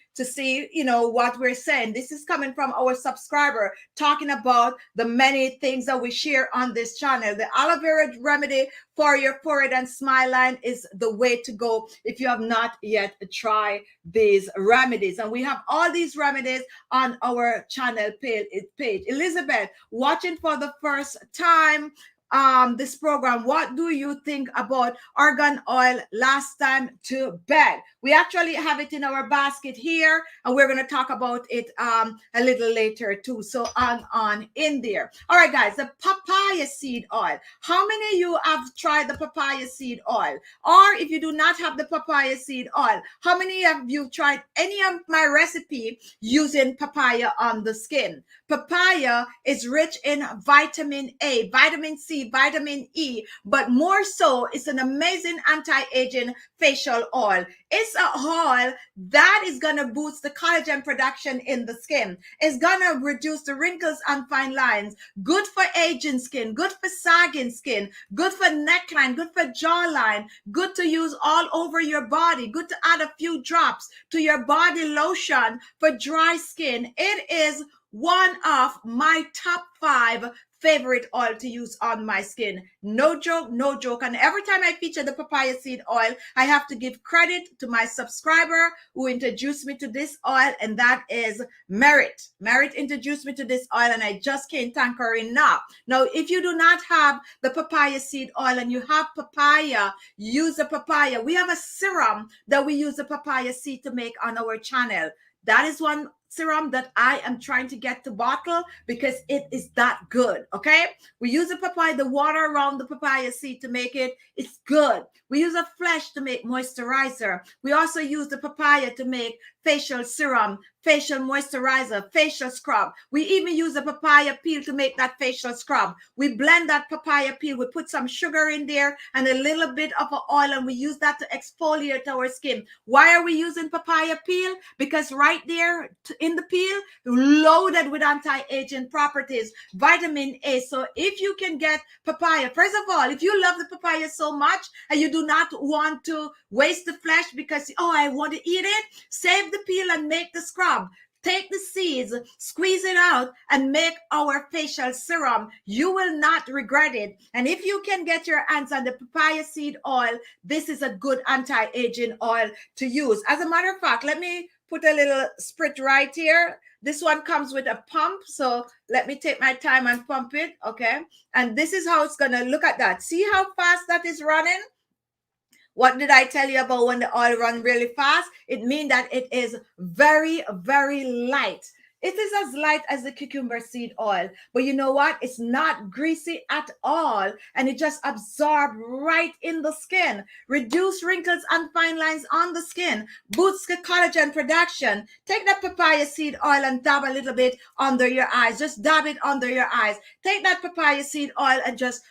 you know, what we're saying. This is coming from our subscriber talking about the many things that we share on this channel. The aloe vera remedy for your forehead and smile line is the way to go if you have not yet tried these remedies. And we have all these remedies on our channel page. Elizabeth, watching for the first time this program, what do you think about argan oil last time to bed? We actually have it in our basket here, and we're going to talk about it a little later too. So on in there. All right, guys, the papaya seed oil. How many of you have tried the papaya seed oil? Or if you do not have the papaya seed oil, how many of you tried any of my recipe using papaya on the skin? Papaya is rich in vitamin A, vitamin C, vitamin E, but more so, it's an amazing anti-aging facial oil. It's an oil that is going to boost the collagen production in the skin. It's going to reduce the wrinkles and fine lines. Good for aging skin, good for sagging skin, good for neckline, good for jawline, good to use all over your body, good to add a few drops to your body lotion for dry skin. It is one of my top 5 favorite oil to use on my skin. No joke, no joke. And every time I feature the papaya seed oil, I have to give credit to my subscriber who introduced me to this oil, and that is Merit. Merit introduced me to this oil, and I just can't thank her enough. Now, if you do not have the papaya seed oil and you have papaya, use the papaya. We have a serum that we use the papaya seed to make on our channel. That is one serum that I am trying to get to bottle because it is that good. Okay, we use the papaya, the water around the papaya seed to make it. It's good. We use a flesh to make moisturizer. We also use the papaya to make facial serum, facial moisturizer, facial scrub. We even use a papaya peel to make that facial scrub. We blend that papaya peel. We put some sugar in there and a little bit of an oil, and we use that to exfoliate our skin. Why are we using papaya peel? Because right there in the peel, loaded with anti-aging properties, vitamin A. So if you can get papaya, first of all, if you love the papaya so much and you do not want to waste the flesh because, oh, I want to eat it, save the peel and make the scrub. Take the seeds, squeeze it out, and make our facial serum. You will not regret it. And if you can get your hands on the papaya seed oil, this is a good anti-aging oil to use. As a matter of fact, let me put a little sprit right here. This one comes with a pump, so let me take my time and pump it, okay? And this is how it's going to look at that. See how fast that is running? What did I tell you about when the oil runs really fast? It means that it is very, very light. It is as light as the cucumber seed oil. But you know what? It's not greasy at all. And it just absorbs right in the skin. Reduce wrinkles and fine lines on the skin. Boosts the collagen production. Take that papaya seed oil and dab a little bit under your eyes. Just dab it under your eyes. Take that papaya seed oil and just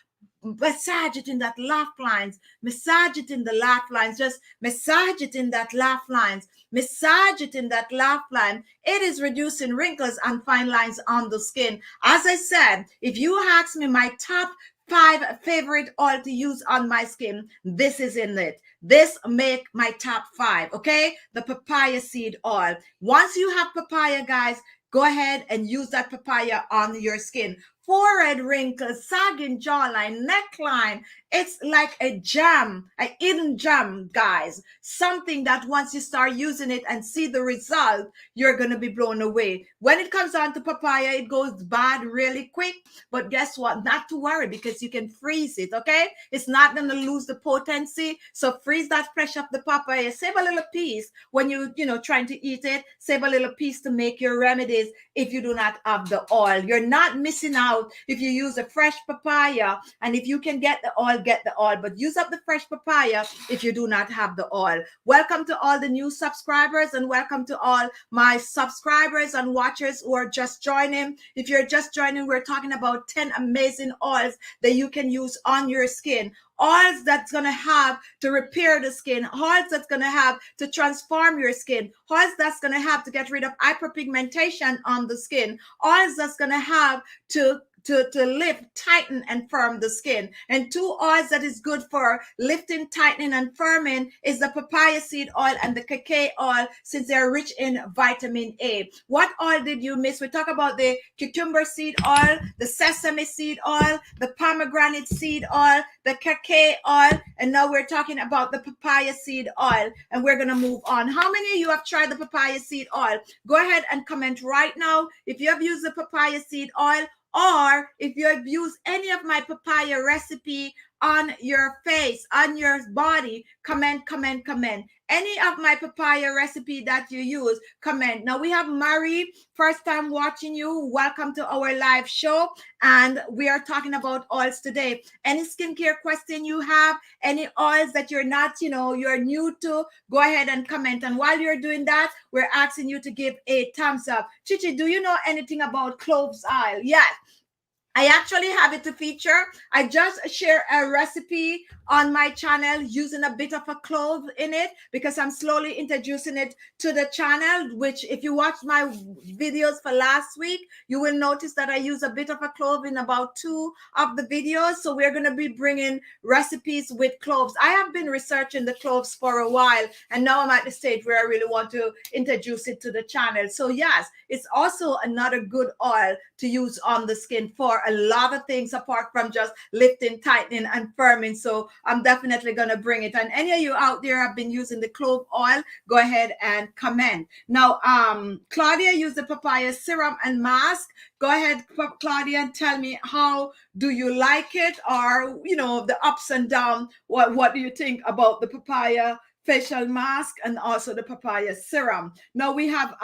massage it in that laugh lines, massage it in the laugh lines, just massage it in that laugh lines, massage it in that laugh line. It is reducing wrinkles and fine lines on the skin. As I said, if you ask me my top 5 favorite oil to use on my skin, this is in it. This make my top 5, okay? The papaya seed oil. Once you have papaya, guys, go ahead and use that papaya on your skin. Forehead wrinkles, sagging jawline, neckline. It's like a gem, a hidden gem, guys. Something that once you start using it and see the result, you're going to be blown away. When it comes on to papaya, it goes bad really quick. But guess what? Not to worry, because you can freeze it, okay? It's not going to lose the potency. So freeze that flesh of the papaya. Save a little piece when trying to eat it. Save a little piece to make your remedies if you do not have the oil. You're not missing out if you use a fresh papaya, and if you can get the oil, get the oil, but use up the fresh papaya if you do not have the oil. Welcome to all the new subscribers, and welcome to all my subscribers and watchers who are just joining. If you're just joining, we're talking about 10 amazing oils that you can use on your skin. Oils that's going to have to repair the skin, oils that's going to have to transform your skin, oils that's going to have to get rid of hyperpigmentation on the skin, oils that's going to have to lift, tighten, and firm the skin. And 2 oils that is good for lifting, tightening, and firming is the papaya seed oil and the Kiwi oil, since they're rich in vitamin A. What oil did you miss? We talk about the cucumber seed oil, the sesame seed oil, the pomegranate seed oil, the Kiwi oil, and now we're talking about the papaya seed oil, and we're going to move on. How many of you have tried the papaya seed oil? Go ahead and comment right now if you have used the papaya seed oil, or if you have used any of my papaya recipe on your face, on your body. Comment. Any of my papaya recipe that you use, comment. Now we have Marie, first time watching you. Welcome to our live show. And we are talking about oils today. Any skincare question you have, any oils that you're not, you're new to, go ahead and comment. And while you're doing that, we're asking you to give a thumbs up. Khichi, do you know anything about cloves oil? Yes. I actually have it to feature. I just share a recipe on my channel using a bit of a clove in it, because I'm slowly introducing it to the channel, which if you watch my videos for last week, you will notice that I use a bit of a clove in about 2 of the videos. So we're going to be bringing recipes with cloves. I have been researching the cloves for a while, and now I'm at the stage where I really want to introduce it to the channel. So yes, it's also another good oil to use on the skin for a lot of things apart from just lifting, tightening, and firming. So I'm definitely going to bring it. And any of you out there have been using the clove oil, go ahead and comment. Now, Claudia used the papaya serum and mask. Go ahead, Claudia, and tell me, how do you like it? Or, you know, the ups and downs. What do you think about the papaya facial mask and also the papaya serum? Now we have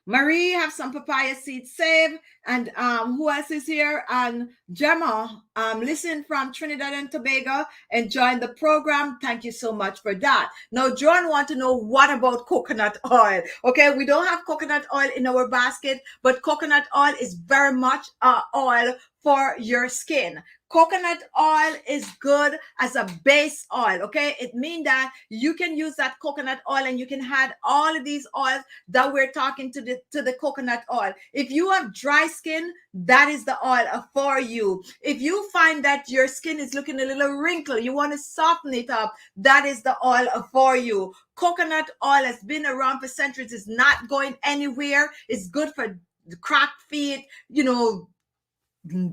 Marie have some papaya seed save, and who else is here? And Gemma, listen from Trinidad and Tobago and join the program. Thank you so much for that. Now, John want to know, what about coconut oil? Okay, we don't have coconut oil in our basket, but coconut oil is very much oil for your skin. Coconut oil is good as a base oil, okay? It means that you can use that coconut oil and you can add all of these oils that we're talking to the coconut oil. If you have dry skin, that is the oil for you. If you find that your skin is looking a little wrinkled, you want to soften it up, that is the oil for you. Coconut oil has been around for centuries. It's not going anywhere. It's good for cracked feet, you know,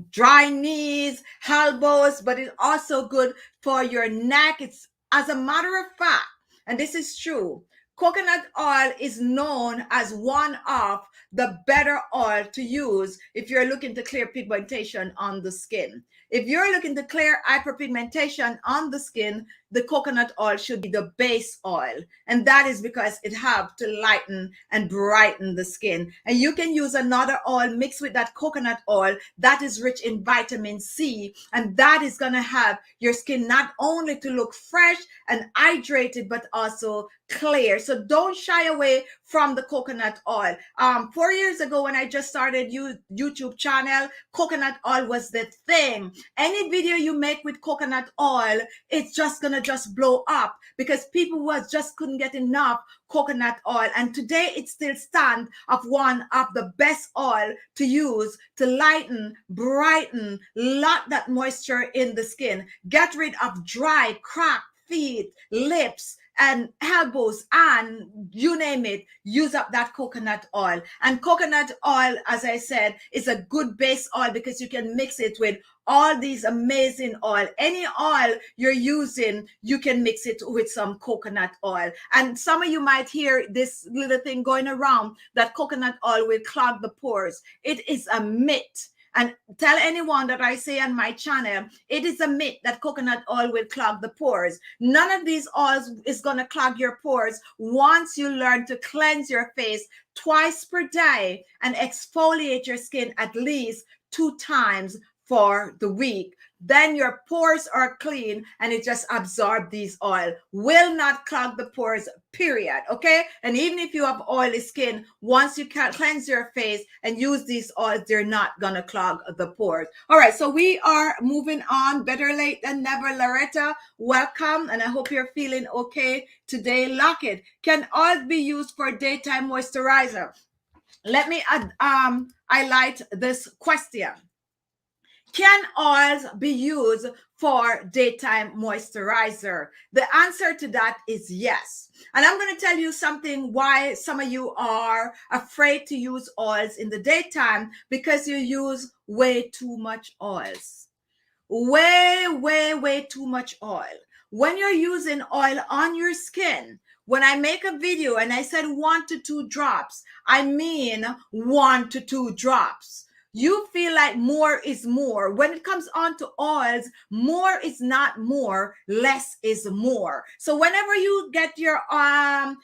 dry knees, elbows, but it's also good for your neck. It's, as a matter of fact, and this is true, coconut oil is known as one of the better oil to use if you're looking to clear pigmentation on the skin. If you're looking to clear hyperpigmentation on the skin, the coconut oil should be the base oil. And that is because it helps to lighten and brighten the skin. And you can use another oil mixed with that coconut oil that is rich in vitamin C. And that is going to help your skin not only to look fresh and hydrated, but also clear. So don't shy away from the coconut oil. 4 years ago, when I just started YouTube channel, coconut oil was the thing. Any video you make with coconut oil, it's just gonna just blow up because people just couldn't get enough coconut oil. And today it still stands of one of the best oil to use to lighten, brighten, lock that moisture in the skin, get rid of dry, cracked feet, lips, and elbows, and you name it, use up that coconut oil. And coconut oil, as I said, is a good base oil because you can mix it with all these amazing oil. Any oil you're using, you can mix it with some coconut oil. And some of you might hear this little thing going around that coconut oil will clog the pores. It is a myth. And tell anyone that I say on my channel, it is a myth that coconut oil will clog the pores. None of these oils is going to clog your pores once you learn to cleanse your face twice per day and exfoliate your skin at least 2 times for the week. Then your pores are clean and it just absorbs these oil. Will not clog the pores, period. Okay? And even if you have oily skin, once you can cleanse your face and use these oils, they're not gonna clog the pores. All right, so we are moving on. Better late than never. Loretta, welcome, and I hope you're feeling okay today. Lockett, can oil be used for daytime moisturizer? Let me highlight this question. Can oils be used for daytime moisturizer? The answer to that is yes. And I'm going to tell you something why some of you are afraid to use oils in the daytime, because you use way too much oils. Way too much oil. When you're using oil on your skin, when I make a video and I said 1 to 2 drops, I mean 1 to 2 drops. You feel like more is more. When it comes on to oils, more is not more, less is more. So whenever you get your oil,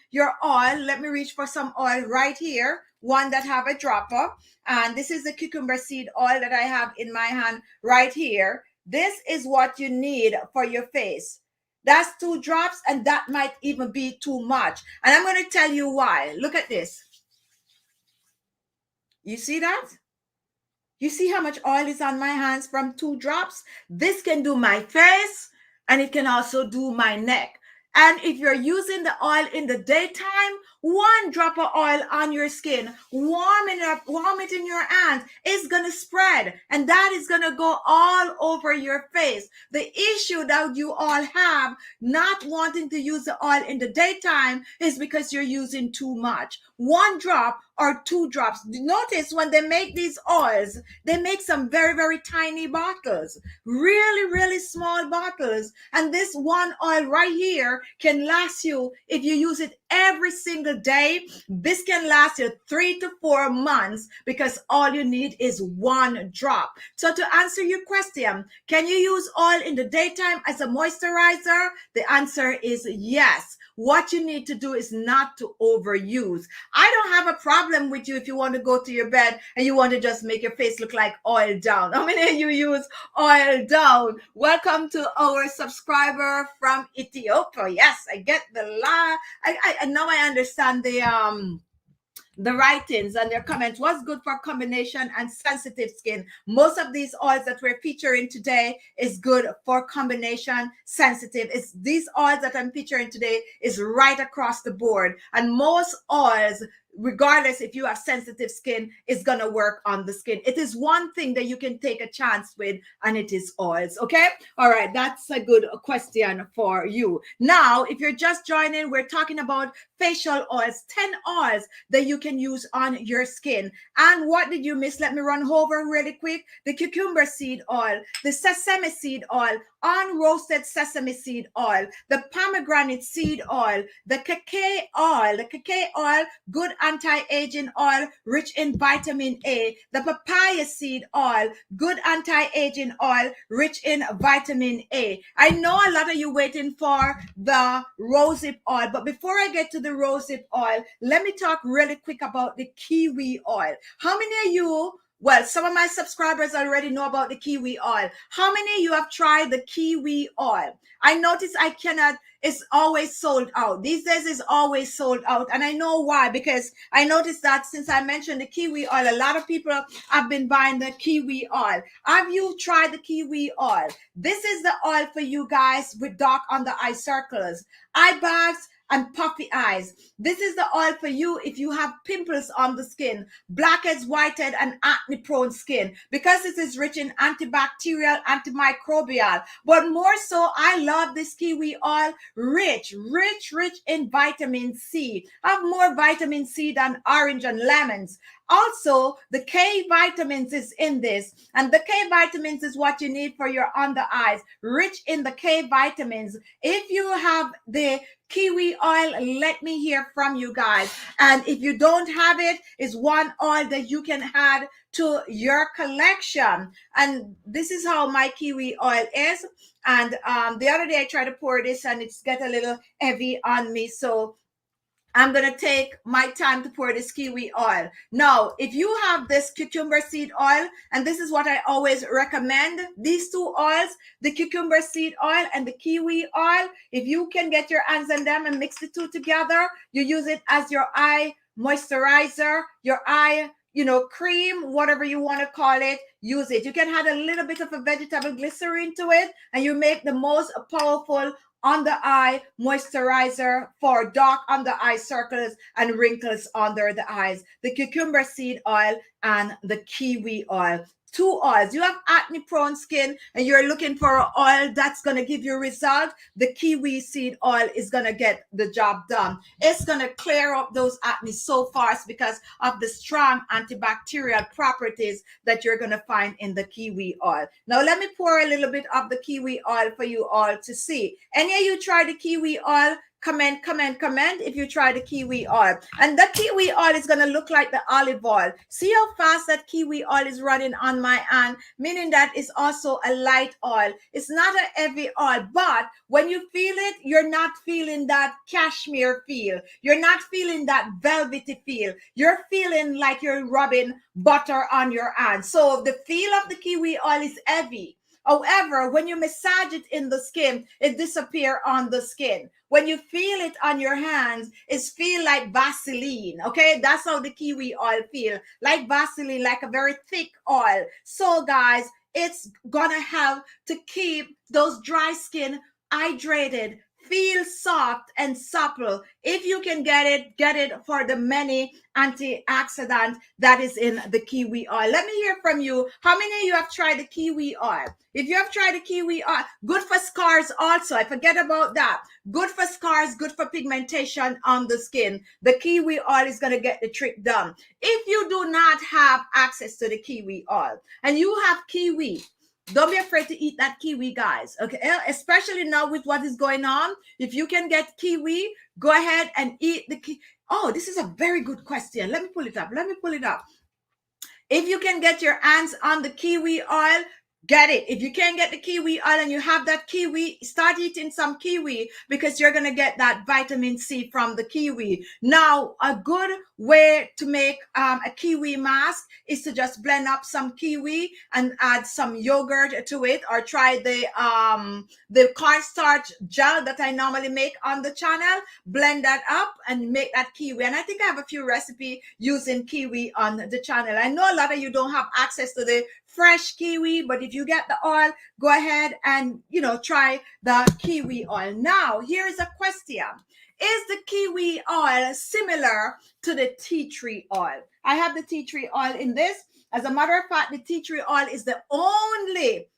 let me reach for some oil right here, one that have a dropper. And this is the cucumber seed oil that I have in my hand right here. This is what you need for your face. That's 2 drops, and that might even be too much. And I'm going to tell you why. Look at this. You see that? You see how much oil is on my hands from 2 drops? This can do my face, and it can also do my neck. And if you're using the oil in the daytime, 1 drop of oil on your skin, warm it in your hands, it's going to spread. And that is going to go all over your face. The issue that you all have not wanting to use the oil in the daytime is because you're using too much. 1 drop or 2 drops. Notice when they make these oils, they make some very, very tiny bottles, really, really small bottles. And this one oil right here can last you, if you use it every single day, this can last you 3 to 4 months, because all you need is 1 drop. So to answer your question, can you use oil in the daytime as a moisturizer? The answer is yes. What you need to do is not to overuse. I don't have a problem with you if you want to go to your bed and you want to just make your face look like oil down. How many of you use oil down? Welcome to our subscriber from Ethiopia. Yes, I get the I now I understand the writings and their comments. What's good for combination and sensitive skin? Most of these oils that we're featuring today is good for combination sensitive. It's these oils that I'm featuring today is right across the board. And most oils, regardless if you have sensitive skin, is going to work on the skin. It is one thing that you can take a chance with, and it is oils. Okay. All right. That's a good question for you. Now, if you're just joining, we're talking about facial oils, 10 oils that you can use on your skin. And what did you miss? Let me run over really quick. The cucumber seed oil, the sesame seed oil, unroasted sesame seed oil, the pomegranate seed oil, the cacao oil, good anti-aging oil, rich in vitamin A, the papaya seed oil, good anti-aging oil, rich in vitamin A. I know a lot of you waiting for the rosehip oil, but before I get to the rosehip oil, let me talk really quick about the kiwi oil. How many of you, well, some of my subscribers already know about the kiwi oil. How many of you have tried the kiwi oil? I notice it's always sold out. These days it's always sold out. And I know why, because I noticed that since I mentioned the kiwi oil, a lot of people have been buying the kiwi oil. Have you tried the kiwi oil? This is the oil for you guys with dark under eye circles, eye bags, and puffy eyes. This is the oil for you if you have pimples on the skin, blackheads, whitehead, and acne prone skin, because it is rich in antibacterial, antimicrobial. But more so, I love this kiwi oil, rich in vitamin C. Have more vitamin C than orange and lemons. Also, the K vitamins is in this, and the K vitamins is what you need for your under eyes, rich in the K vitamins. If you have the kiwi oil, let me hear from you guys. And if you don't have it, it's one oil that you can add to your collection. And this is how my kiwi oil is. And the other day I tried to pour this and it's got a little heavy on me, so I'm going to take my time to pour this kiwi oil. Now, if you have this cucumber seed oil, and this is what I always recommend, these 2 oils, the cucumber seed oil and the kiwi oil, if you can get your hands on them and mix the 2 together, you use it as your eye moisturizer, your eye, cream, whatever you want to call it, use it. You can add a little bit of a vegetable glycerin to it, and you make the most powerful under eye moisturizer for dark under eye circles and wrinkles under the eyes. The cucumber seed oil and the kiwi oil. 2 oils. You have acne prone skin and you're looking for an oil that's going to give you a result. The kiwi seed oil is going to get the job done. It's going to clear up those acne so fast because of the strong antibacterial properties that you're going to find in the kiwi oil. Now let me pour a little bit of the kiwi oil for you all to see. Any of you try the kiwi oil? Comment if you try the kiwi oil. And the kiwi oil is going to look like the olive oil. See how fast that kiwi oil is running on my hand, meaning that it's also a light oil. It's not a heavy oil, but when you feel it, you're not feeling that cashmere feel. You're not feeling that velvety feel. You're feeling like you're rubbing butter on your hand. So the feel of the kiwi oil is heavy. However, when you massage it in the skin, it disappears on the skin. When you feel it on your hands, it feels like Vaseline. Okay, that's how the kiwi oil feel, like Vaseline, like a very thick oil. So guys, it's gonna have to keep those dry skin hydrated, feel soft and supple. If you can get it for the many antioxidants that is in the kiwi oil. Let me hear from you. How many of you have tried the kiwi oil? If you have tried the kiwi oil, good for scars also. I forget about that. Good for scars, good for pigmentation on the skin. The kiwi oil is going to get the trick done. If you do not have access to the kiwi oil and you have kiwi, don't be afraid to eat that kiwi, guys. Okay, especially now with what is going on. If you can get kiwi, go ahead and eat the kiwi. Oh, this is a very good question. Let me pull it up. If you can get your hands on the kiwi oil, get it. If you can't get the kiwi oil and you have that kiwi, start eating some kiwi because you're going to get that vitamin C from the kiwi. Now, a good way to make a kiwi mask is to just blend up some kiwi and add some yogurt to it, or try the cornstarch gel that I normally make on the channel. Blend that up and make that kiwi. And I think I have a few recipes using kiwi on the channel. I know a lot of you don't have access to the fresh kiwi, but if you get the oil, go ahead and try the kiwi oil. Now, here is a question. Is the kiwi oil similar to the tea tree oil? I have the tea tree oil in this. As a matter of fact, the tea tree oil is the only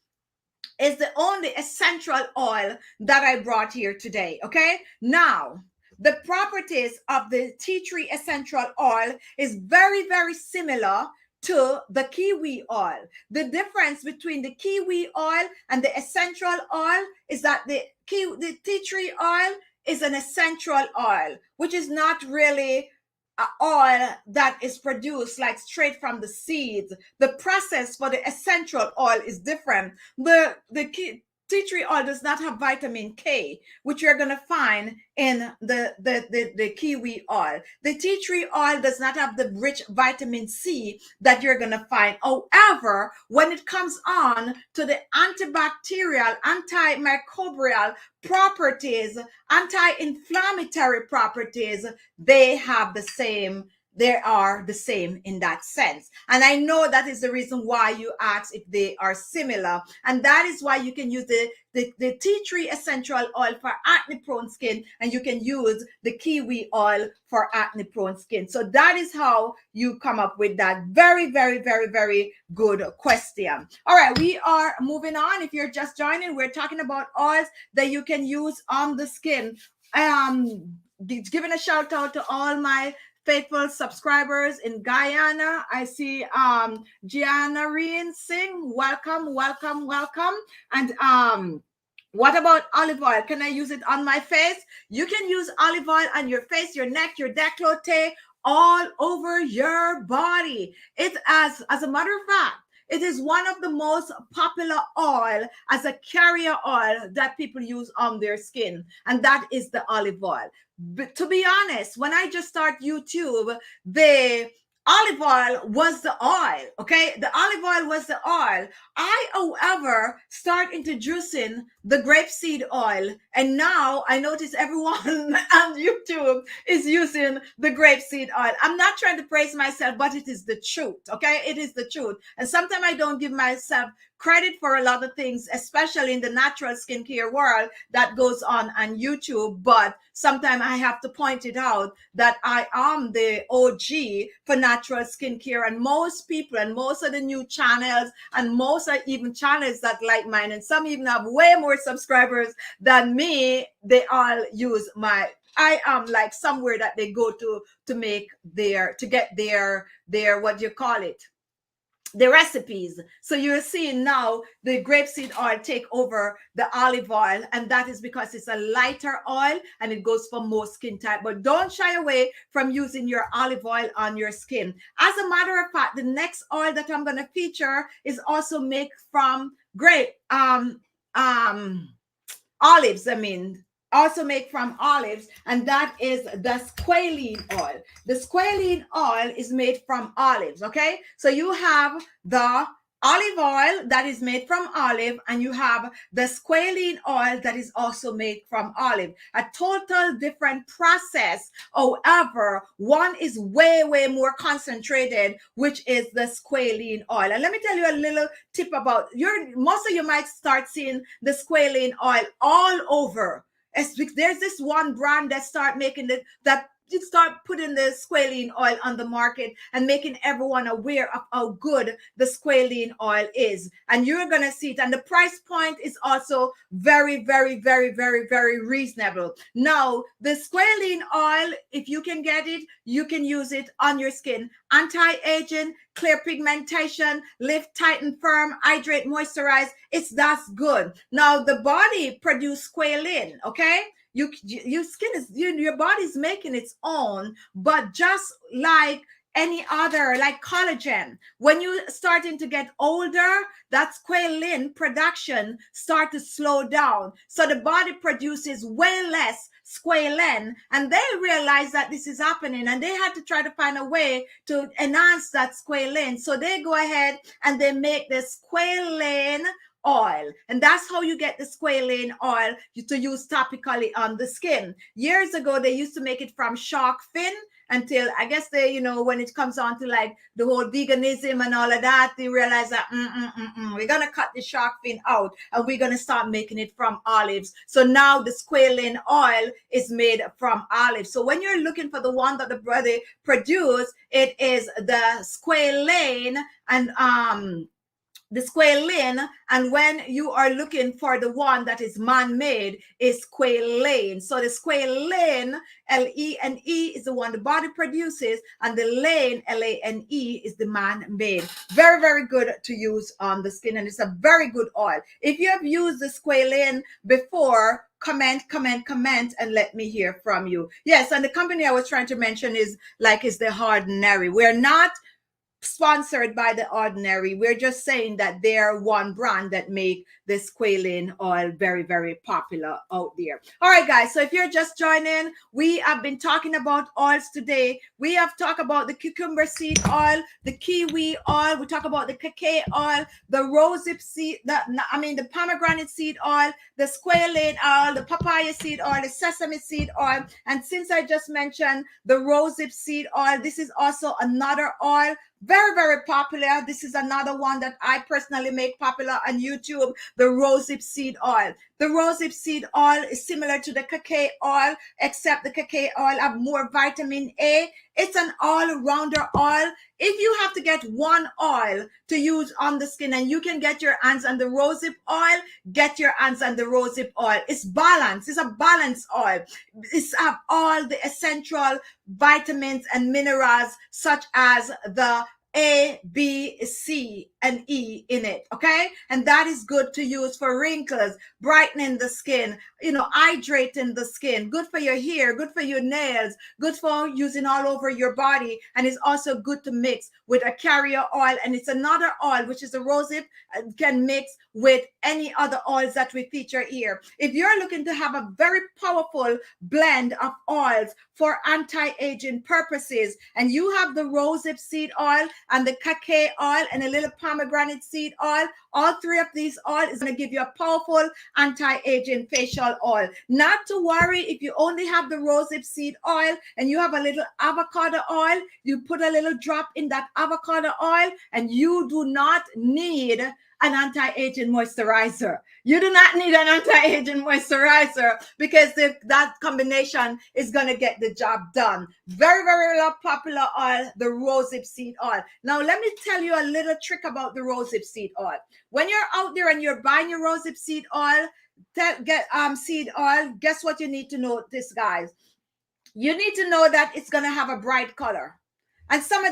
essential oil that I brought here today. Okay, now the properties of the tea tree essential oil is very, very similar to the kiwi oil. The difference between the kiwi oil and the essential oil is that the tea tree oil is an essential oil, which is not really oil that is produced like straight from the seeds. The process for the essential oil is different. The tea tree oil does not have vitamin K, which you're going to find in the kiwi oil. The tea tree oil does not have the rich vitamin C that you're going to find. However, when it comes on to the antibacterial, antimicrobial properties, anti-inflammatory properties, they are the same in that sense. And I know that is the reason why you ask if they are similar. And that is why you can use the tea tree essential oil for acne prone skin, and you can use the kiwi oil for acne prone skin. So that is how you come up with that very, very, very, very good question. All right, we are moving on. If you're just joining, we're talking about oils that you can use on the skin. Giving a shout out to all my faithful subscribers in Guyana. I see Gianna Reen Singh. Welcome. And what about olive oil? Can I use it on my face? You can use olive oil on your face, your neck, your décolleté, all over your body. It as a matter of fact, it is one of the most popular oil as a carrier oil that people use on their skin, and that is the olive oil. But to be honest, when I just start YouTube, the olive oil was the oil, okay? The olive oil was the oil. I, however, start introducing the grape seed oil, and now I notice everyone on YouTube is using the grape seed oil. I'm not trying to praise myself, but it is the truth, okay? It is the truth. And sometimes I don't give myself credit for a lot of things, especially in the natural skincare world that goes on YouTube. But sometimes I have to point it out that I am the OG for natural skincare, and most people and most of the new channels and most are even channels that like mine, and some even have way more subscribers than me, they all use I am like somewhere that they go to get their what do you call it, the recipes. So you're seeing now the grapeseed oil take over the olive oil, and that is because it's a lighter oil and it goes for most skin type. But don't shy away from using your olive oil on your skin. As a matter of fact, the next oil that I'm going to feature is also made from olives. Also made from olives, and that is the squalene oil. The squalene oil is made from olives, okay? So you have the olive oil that is made from olive, and you have the squalene oil that is also made from olive. A total different process. However, one is way, way more concentrated, which is the squalene oil. And let me tell you a little tip about most of you might start seeing the squalene oil all over, There's this one brand that start making that you start putting the squalene oil on the market and making everyone aware of how good the squalene oil is. And you're going to see it. And the price point is also very, very, very, very, very reasonable. Now, the squalene oil, if you can get it, you can use it on your skin. Anti-aging, clear pigmentation, lift, tighten, firm, hydrate, moisturize. That's good. Now, the body produce squalene, okay? Your skin is, your body's making its own, but just like any other, like collagen, when you starting to get older, that squalene production start to slow down. So the body produces way less squalene, and they realize that this is happening, and they had to try to find a way to enhance that squalene. So they go ahead and they make the squalene oil, and that's how you get the squalene oil to use topically on the skin. Years ago, they used to make it from shark fin, until I guess they, when it comes on to like the whole veganism and all of that, they realize that we're gonna cut the shark fin out and we're gonna start making it from olives. So now the squalene oil is made from olives. So when you're looking for the one that the brother produced, it is the squalene and the squalene, and when you are looking for the one that is man-made, is squalene. So the squalene, L-E-N-E, is the one the body produces, and the lane, L-A-N-E, is the man-made. Very, very good to use on the skin, and it's a very good oil. If you have used the squalene before, comment, and let me hear from you. Yes, and the company I was trying to mention is The Ordinary. We're not sponsored by The Ordinary. We're just saying that they're one brand that make the squalene oil very, very popular out there. All right, guys. So if you're just joining, we have been talking about oils today. We have talked about the cucumber seed oil, the kiwi oil. We talk about the cacao oil, the rosehip seed, the pomegranate seed oil, the squalene oil, the papaya seed oil, the sesame seed oil. And since I just mentioned the rosehip seed oil, this is also another oil. Very, very popular. This is another one that I personally make popular on YouTube, the Rosehip Seed Oil. The Rosehip Seed Oil is similar to the cacao oil, except the cacao oil have more vitamin A. It's an all-rounder oil. If you have to get one oil to use on the skin and you can get your hands on the rosehip oil, get your hands on the rosehip oil. It's balanced. It's a balanced oil. It's have all the essential vitamins and minerals such as the A, B, C, and E in it, okay? And that is good to use for wrinkles, brightening the skin, hydrating the skin, good for your hair, good for your nails, good for using all over your body, and it's also good to mix with a carrier oil, and it's another oil, which is a rosehip, can mix with any other oils that we feature here. If you're looking to have a very powerful blend of oils for anti-aging purposes, and you have the rosehip seed oil and the cacao oil and a little pomegranate seed oil, all three of these oils is going to give you a powerful anti-aging facial oil. Not to worry if you only have the rosehip seed oil and you have a little avocado oil, you put a little drop in that avocado oil and you do not need an anti-aging moisturizer. You do not need an anti-aging moisturizer because that combination is going to get the job done. Very, very popular oil, the rosehip seed oil. Now, let me tell you a little trick about the rosehip seed oil. When you're out there and you're buying your rosehip seed oil, seed oil, guess what you need to know this, guys? You need to know that it's going to have a bright color. And some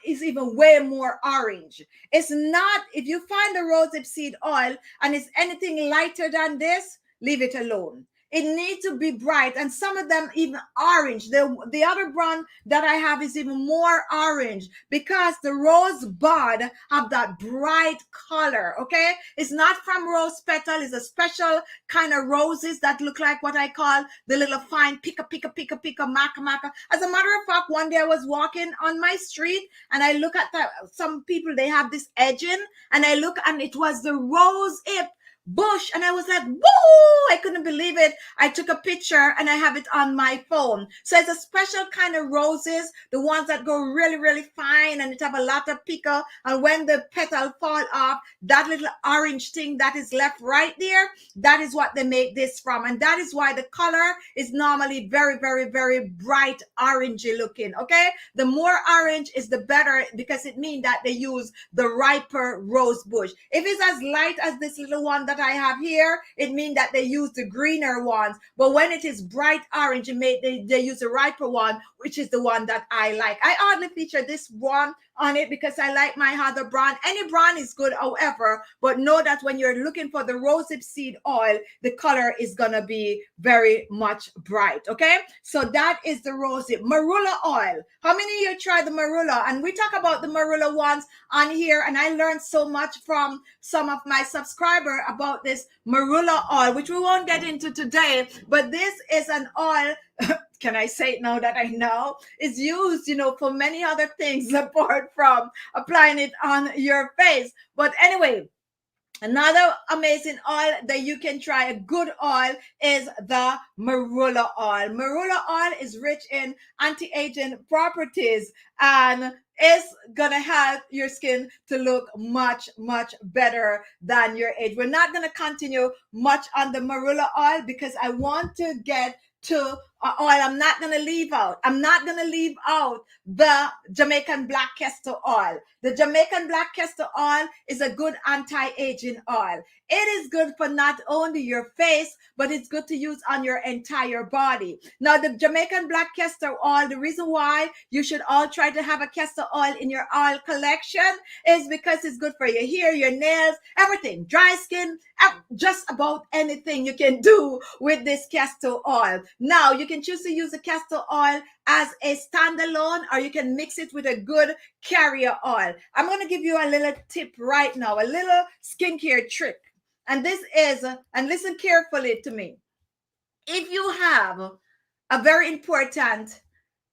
is even way more orange. It's not, if you find the rosehip seed oil and it's anything lighter than this, leave it alone. It needs to be bright, and some of them even orange. The other brand that I have is even more orange because the rose bud have that bright color, okay? It's not from rose petal. It's a special kind of roses that look like what I call the little fine pika, maca. As a matter of fact, one day I was walking on my street and I look at some people, they have this edging, and I look and it was the rose hip bush. And I was like, whoa, I couldn't believe it. I took a picture and I have it on my phone. So it's a special kind of roses, the ones that go really, really fine and it have a lot of pickle. And when the petal fall off, that little orange thing that is left right there, that is what they make this from. And that is why the color is normally very, very, very bright orangey looking. Okay. The more orange is the better, because it means that they use the riper rose bush. If it's as light as this little one that I have here, it means that they use the greener ones. But when it is bright orange, they use the riper one, which is the one that I like. I hardly feature this one on it because I like my other brand. Any brand is good, however, but know that when you're looking for the Rosehip Seed Oil, the color is gonna be very much bright. Okay, so that is the Rosehip. Marula Oil. How many of you try the Marula? And we talk about the Marula ones on here, and I learned so much from some of my subscribers about this Marula oil, which we won't get into today, but this is an oil can I say it now that I know? It's used, for many other things apart from applying it on your face. But anyway, another amazing oil that you can try, a good oil, is the Marula oil. Marula oil is rich in anti-aging properties and is gonna help your skin to look much, much better than your age. We're not gonna continue much on the Marula oil because I want to get to oil. I'm not going to leave out. I'm not going to leave out the Jamaican black castor oil. The Jamaican black castor oil is a good anti-aging oil. It is good for not only your face, but it's good to use on your entire body. Now, the Jamaican black castor oil, the reason why you should all try to have a castor oil in your oil collection is because it's good for your hair, your nails, everything, dry skin, just about anything you can do with this castor oil. Now, you can choose to use the castor oil as a standalone, or you can mix it with a good carrier oil. I'm going to give you a little tip right now, a little skincare trick. And this is, and listen carefully to me. If you have a very important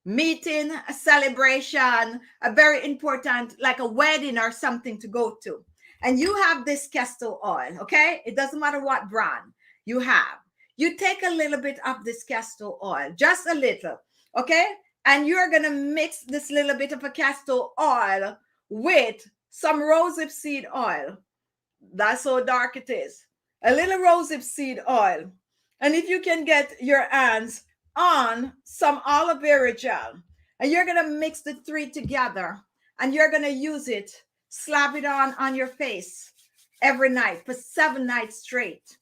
meeting, a celebration, a very important, like a wedding or something to go to, and you have this castor oil, okay? It doesn't matter what brand you have. You take a little bit of this castor oil, just a little, okay? And you're going to mix this little bit of a castor oil with some rosehip seed oil. That's how dark it is. A little rosehip seed oil. And if you can get your hands on some aloe vera gel, and you're going to mix the three together, and you're going to use it, slap it on your face every night for 7 nights straight.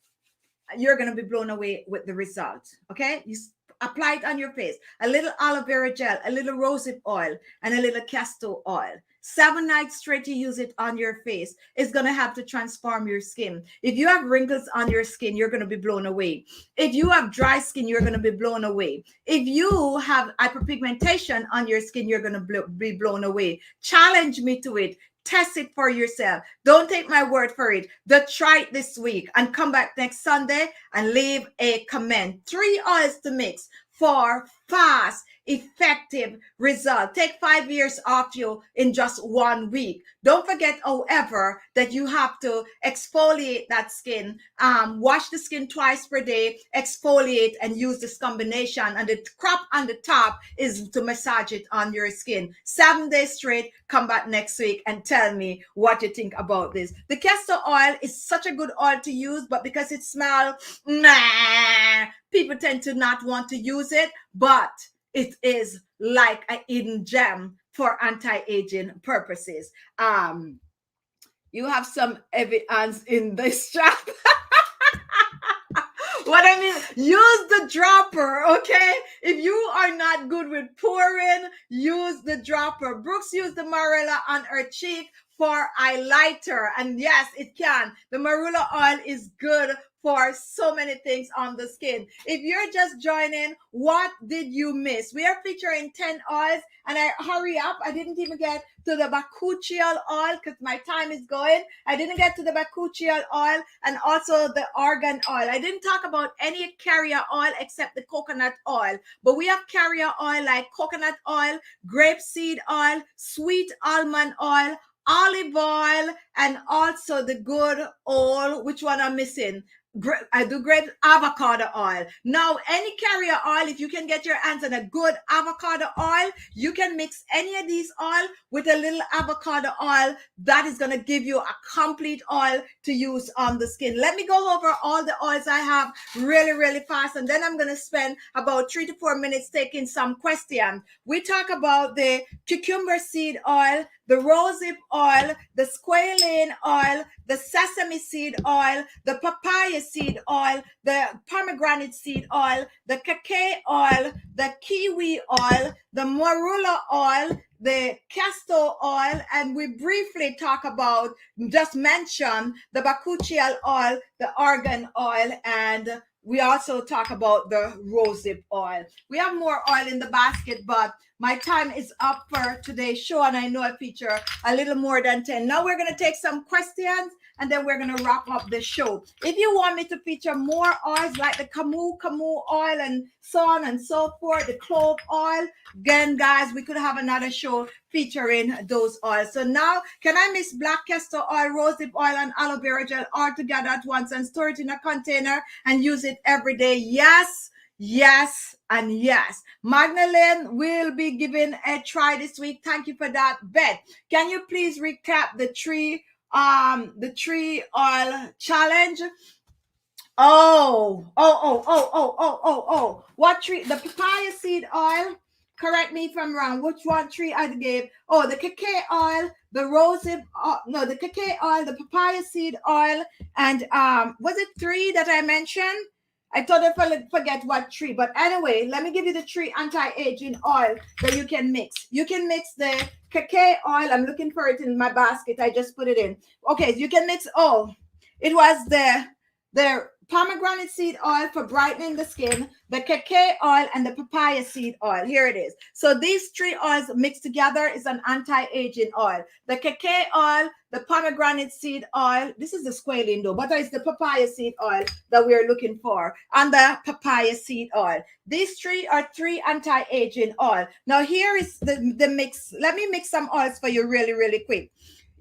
You're going to be blown away with the result. Okay, you apply it on your face, a little aloe vera gel, a little rosehip oil, and a little castor oil. 7 nights straight you use it on your face. It's going to have to transform your skin. If you have wrinkles on your skin, you're going to be blown away. If you have dry skin, you're going to be blown away. If you have hyperpigmentation on your skin, you're going to be blown away. Challenge me to it. Test it for yourself. Don't take my word for it. Just try it this week and come back next Sunday and leave a comment. 3 oils to mix for fast, effective result. Take 5 years off you in just 1 week. Don't forget, however, that you have to exfoliate that skin. Wash the skin twice per day, exfoliate, and use this combination. And the crop on the top is to massage it on your skin. 7 days straight. Come back next week and tell me what you think about this. The castor oil is such a good oil to use, but because it smells, people tend to not want to use it, but it is like a hidden gem for anti-aging purposes. You have some evidence in this trap. What I mean, use the dropper, okay? If you are not good with pouring, use the dropper. Brooks used the Marula on her cheek for highlighter, and yes, it can. The Marula oil is good for so many things on the skin. If you're just joining, what did you miss? We are featuring 10 oils, and I hurry up. I didn't even get to the bakuchiol oil because my time is going. I didn't get to the bakuchiol oil and also the argan oil. I didn't talk about any carrier oil except the coconut oil, but we have carrier oil like coconut oil, grape seed oil, sweet almond oil, olive oil, and also the good oil. Which one I'm missing? I do great avocado oil. Now, any carrier oil, if you can get your hands on a good avocado oil, you can mix any of these oil with a little avocado oil. That is going to give you a complete oil to use on the skin. Let me go over all the oils I have really, really fast, and then I'm going to spend about 3 to 4 minutes taking some questions. We talk about the cucumber seed oil, the rosehip oil, the squalene oil, the sesame seed oil, the papaya seed oil, the pomegranate seed oil, the cacao oil, the kiwi oil, the marula oil, the castor oil, and we briefly talk about, just mention the bakuchial oil, the argan oil, and we also talk about the rosehip oil. We have more oil in the basket, but my time is up for today's show, and I know I feature a little more than 10. Now we're going to take some questions, and then we're going to wrap up the show. If you want me to feature more oils like the camu oil and so on and so forth, the clove oil, again, guys, we could have another show featuring those oils. So now, can I mix black castor oil, rosehip oil, and aloe vera gel all together at once and store it in a container and use it every day? Yes, yes, and yes. Magdalene will be giving a try this week. Thank you for that. Beth, can you please recap the tree oil challenge? What tree? The papaya seed oil. Correct me if I'm wrong. Which one tree I gave? Oh, the cacao oil, the rosehip, the cacao oil, the papaya seed oil, and was it 3 that I mentioned? I totally forget what tree, but anyway, let me give you the 3 anti-aging oil that you can mix. You can mix the cacao oil. I'm looking for it in my basket. I just put it in. Okay, so you can mix. It was the pomegranate seed oil for brightening the skin, the cacao oil, and the papaya seed oil. Here it is. So these 3 oils mixed together is an anti-aging oil. The cacao oil, the pomegranate seed oil. This is the squalene though, but it's the papaya seed oil that we're looking for, and the papaya seed oil. These 3 are 3 anti-aging oil. Now here is the mix. Let me mix some oils for you really, really quick.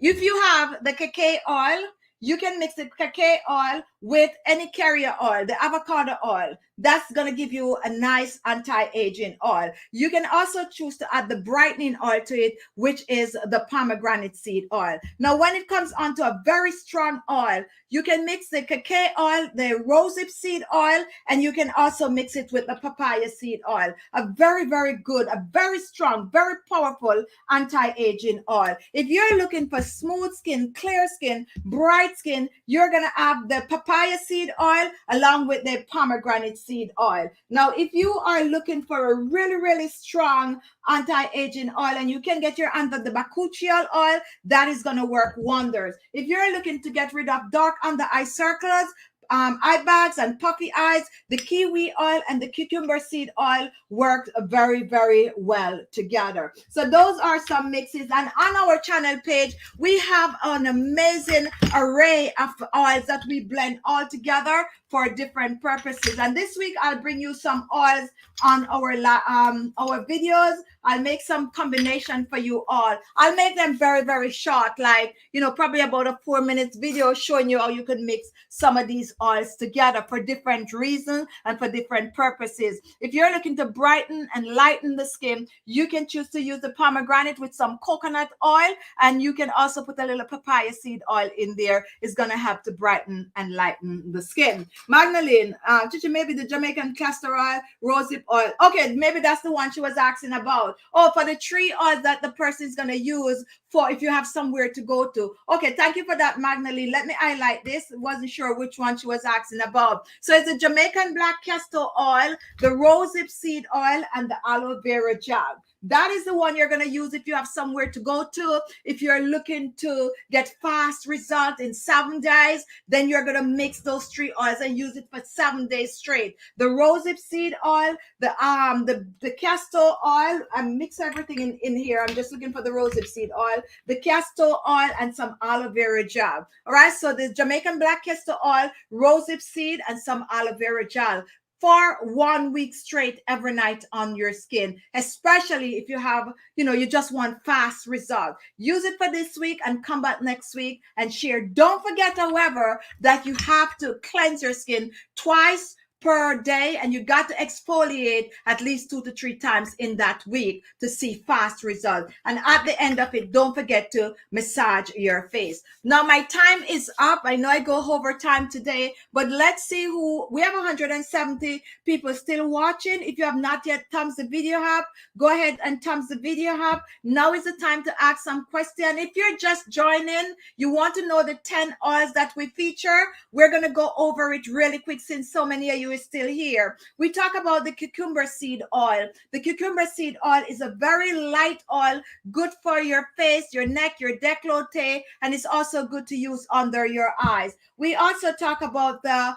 If you have the cacao oil, you can mix the cacao oil with any carrier oil, the avocado oil. That's going to give you a nice anti-aging oil. You can also choose to add the brightening oil to it, which is the pomegranate seed oil. Now, when it comes onto a very strong oil, you can mix the cacao oil, the rosehip seed oil, and you can also mix it with the papaya seed oil. A very, very good, a very strong, very powerful anti-aging oil. If you're looking for smooth skin, clear skin, bright skin, you're going to have the papaya seed oil along with the pomegranate seed oil. Now, if you are looking for a really, really strong anti-aging oil and you can get your hands on the bakuchial oil, that is going to work wonders. If you're looking to get rid of dark under eye circles, eye bags and puffy eyes, the kiwi oil and the cucumber seed oil worked very, very well together. So those are some mixes, and on our channel page we have an amazing array of oils that we blend all together for different purposes. And this week I'll bring you some oils on our videos. I'll make some combination for you all. I'll make them very, very short, like, probably about a 4 minutes video showing you how you can mix some of these oils together for different reasons and for different purposes. If you're looking to brighten and lighten the skin, you can choose to use the pomegranate with some coconut oil, and you can also put a little papaya seed oil in there. It's going to help to brighten and lighten the skin. Magdalene, Khichi, maybe the Jamaican castor oil, rosehip oil. Okay, maybe that's the one she was asking about. Oh, for the 3 oils that the person is going to use for if you have somewhere to go to. Okay, thank you for that, Magdalene. Let me highlight this. Wasn't sure which one she was asking about. So it's the Jamaican black castor oil, the rosehip seed oil, and the aloe vera gel. That is the one you're going to use if you have somewhere to go to. If you're looking to get fast results in 7 days, then you're going to mix those 3 oils and use it for 7 days straight. The rosehip seed oil, the castor oil, I mix everything in here. I'm just looking for the rosehip seed oil, the castor oil, and some aloe vera gel. All right, so the Jamaican black castor oil, rosehip seed, and some aloe vera gel. for 1 week straight every night on your skin, especially if you have, you just want fast result. Use it for this week and come back next week and share. Don't forget, however, that you have to cleanse your skin twice per day, and you got to exfoliate at least 2 to 3 times in that week to see fast results. And at the end of it, don't forget to massage your face. Now my time is up. I know I go over time today, but let's see who we have. 170 people still watching. If you have not yet thumbs the video up, go ahead and thumbs the video up. Now is the time to ask some question. If you're just joining, you want to know the 10 oils that we feature, we're going to go over it really quick since so many of you is still here. We talk about the cucumber seed oil. The cucumber seed oil is a very light oil, good for your face, your neck, your décolleté, and it's also good to use under your eyes. We also talk about the